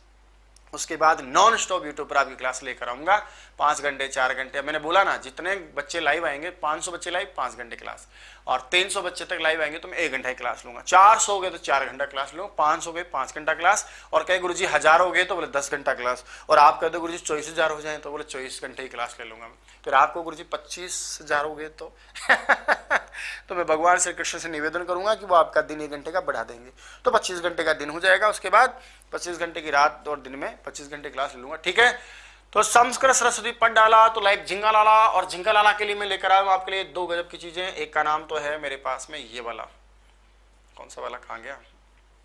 उसके बाद नॉन स्टॉप यूट्यूब पर आपकी क्लास लेकर आऊंगा, 5 घंटे 4 घंटे। मैंने बोला ना जितने बच्चे लाइव आएंगे, 500 बच्चे लाइव 5 घंटे क्लास, और 300 बच्चे तक लाइव आएंगे तो मैं 1 घंटा ही क्लास लूंगा। 400 हो गए तो 4 घंटा क्लास लूंगा, 500 हो गए 5 घंटा क्लास, और कहे गुरुजी 1000 हो गए तो बोले 10 घंटा क्लास, और आप कहते गुरुजी 24,000 हो जाए तो बोले 24 घंटे ही क्लास ले लूंगा। फिर आपको गुरुजी 25,000 हो गए तो मैं भगवान श्री कृष्ण से निवेदन करूंगा कि वो आपका दिन 1 घंटे का बढ़ा देंगे, तो 25 घंटे का दिन हो जाएगा। उसके बाद 25 घंटे की रात और दिन में 25 घंटे क्लास ले लूंगा, ठीक है। तो संस्कृत सरस्वती पढ़ डाला तो लाइव झिंगा लाला, और झिंगा लाला के लिए मैं लेकर आया हूं आपके लिए 2 गजब की चीजें। एक का नाम तो है मेरे पास में ये वाला, कौन सा वाला कहां गया,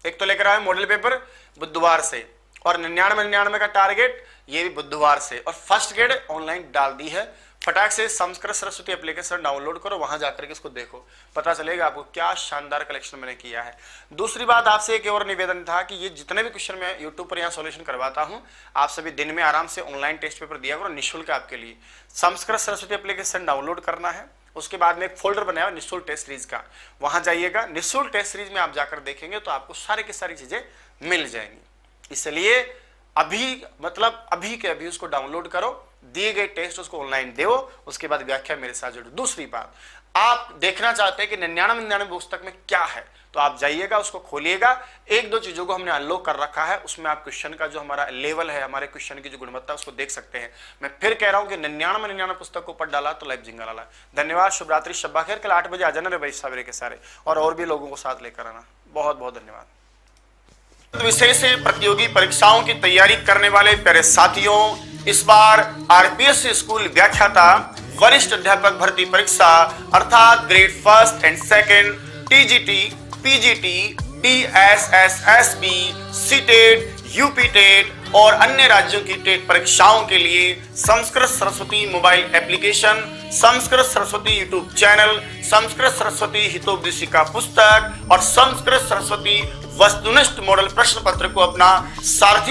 एक तो लेकर आया मॉडल पेपर बुधवार से, और 99 का टारगेट ये भी बुधवार से, और फर्स्ट ग्रेड ऑनलाइन डाल दी है। फटाक से संस्कृत सरस्वती एप्लीकेशन डाउनलोड करो, वहां जाकर के इसको देखो, पता चलेगा आपको क्या शानदार कलेक्शन मैंने किया है। दूसरी बात आपसे एक और निवेदन था कि ये जितने भी क्वेश्चन मैं यूट्यूब पर यहाँ सॉल्यूशन करवाता हूँ, आप सभी दिन में आराम से ऑनलाइन टेस्ट पेपर दिया करो निःशुल्क आपके लिए। संस्कृत सरस्वती एप्लीकेशन डाउनलोड करना है, उसके बाद में एक फोल्डर बनाया हुआ निःशुल्क टेस्ट सीरीज का, वहां जाइएगा। निःशुल्क टेस्ट सीरीज में आप जाकर देखेंगे तो आपको सारी की सारी चीजें मिल जाएंगी। इसलिए अभी के अभी उसको डाउनलोड करो, दिए गए टेस्ट उसको ऑनलाइन दो, उसके बाद व्याख्या मेरे साथ जोड़ो। दूसरी बात, आप देखना चाहते हैं कि 99 पुस्तक में क्या है, तो आप जाइएगा, उसको खोलिएगा। 1-2 चीजों को हमने अनलॉक कर रखा है, उसमें आप क्वेश्चन का जो हमारा लेवल है, हमारे क्वेश्चन की जो गुणवत्ता उसको देख सकते हैं। मैं फिर कह रहा हूं कि 99 पुस्तक को पढ़ डाला तो लाइव झिंगा लाला। धन्यवाद, शुभ रात्रि, शब्बा खैर। कल 8 बजे आ जाना रे भाई सवेरे के सारे, और भी लोगों को साथ लेकर आना। बहुत बहुत धन्यवाद। विषय से प्रतियोगी परीक्षाओं की तैयारी करने वाले प्यारे साथियों, इस बार आरपीएस स्कूल व्याख्याता वरिष्ठ अध्यापक भर्ती परीक्षा अर्थात grade 1 and 2 TGT, PGT, TSSSB, CTET, UP TET और अन्य राज्यों की टेट परीक्षाओं के लिए Sanskrit Saraswati mobile application, Sanskrit Saraswati YouTube channel, Sanskrit Saraswati Hitopadeshika पुस्तक और संस्कृत सरस्वती वस्तुनिष्ठ मॉडल प्रश्न पत्र को अपना सारथी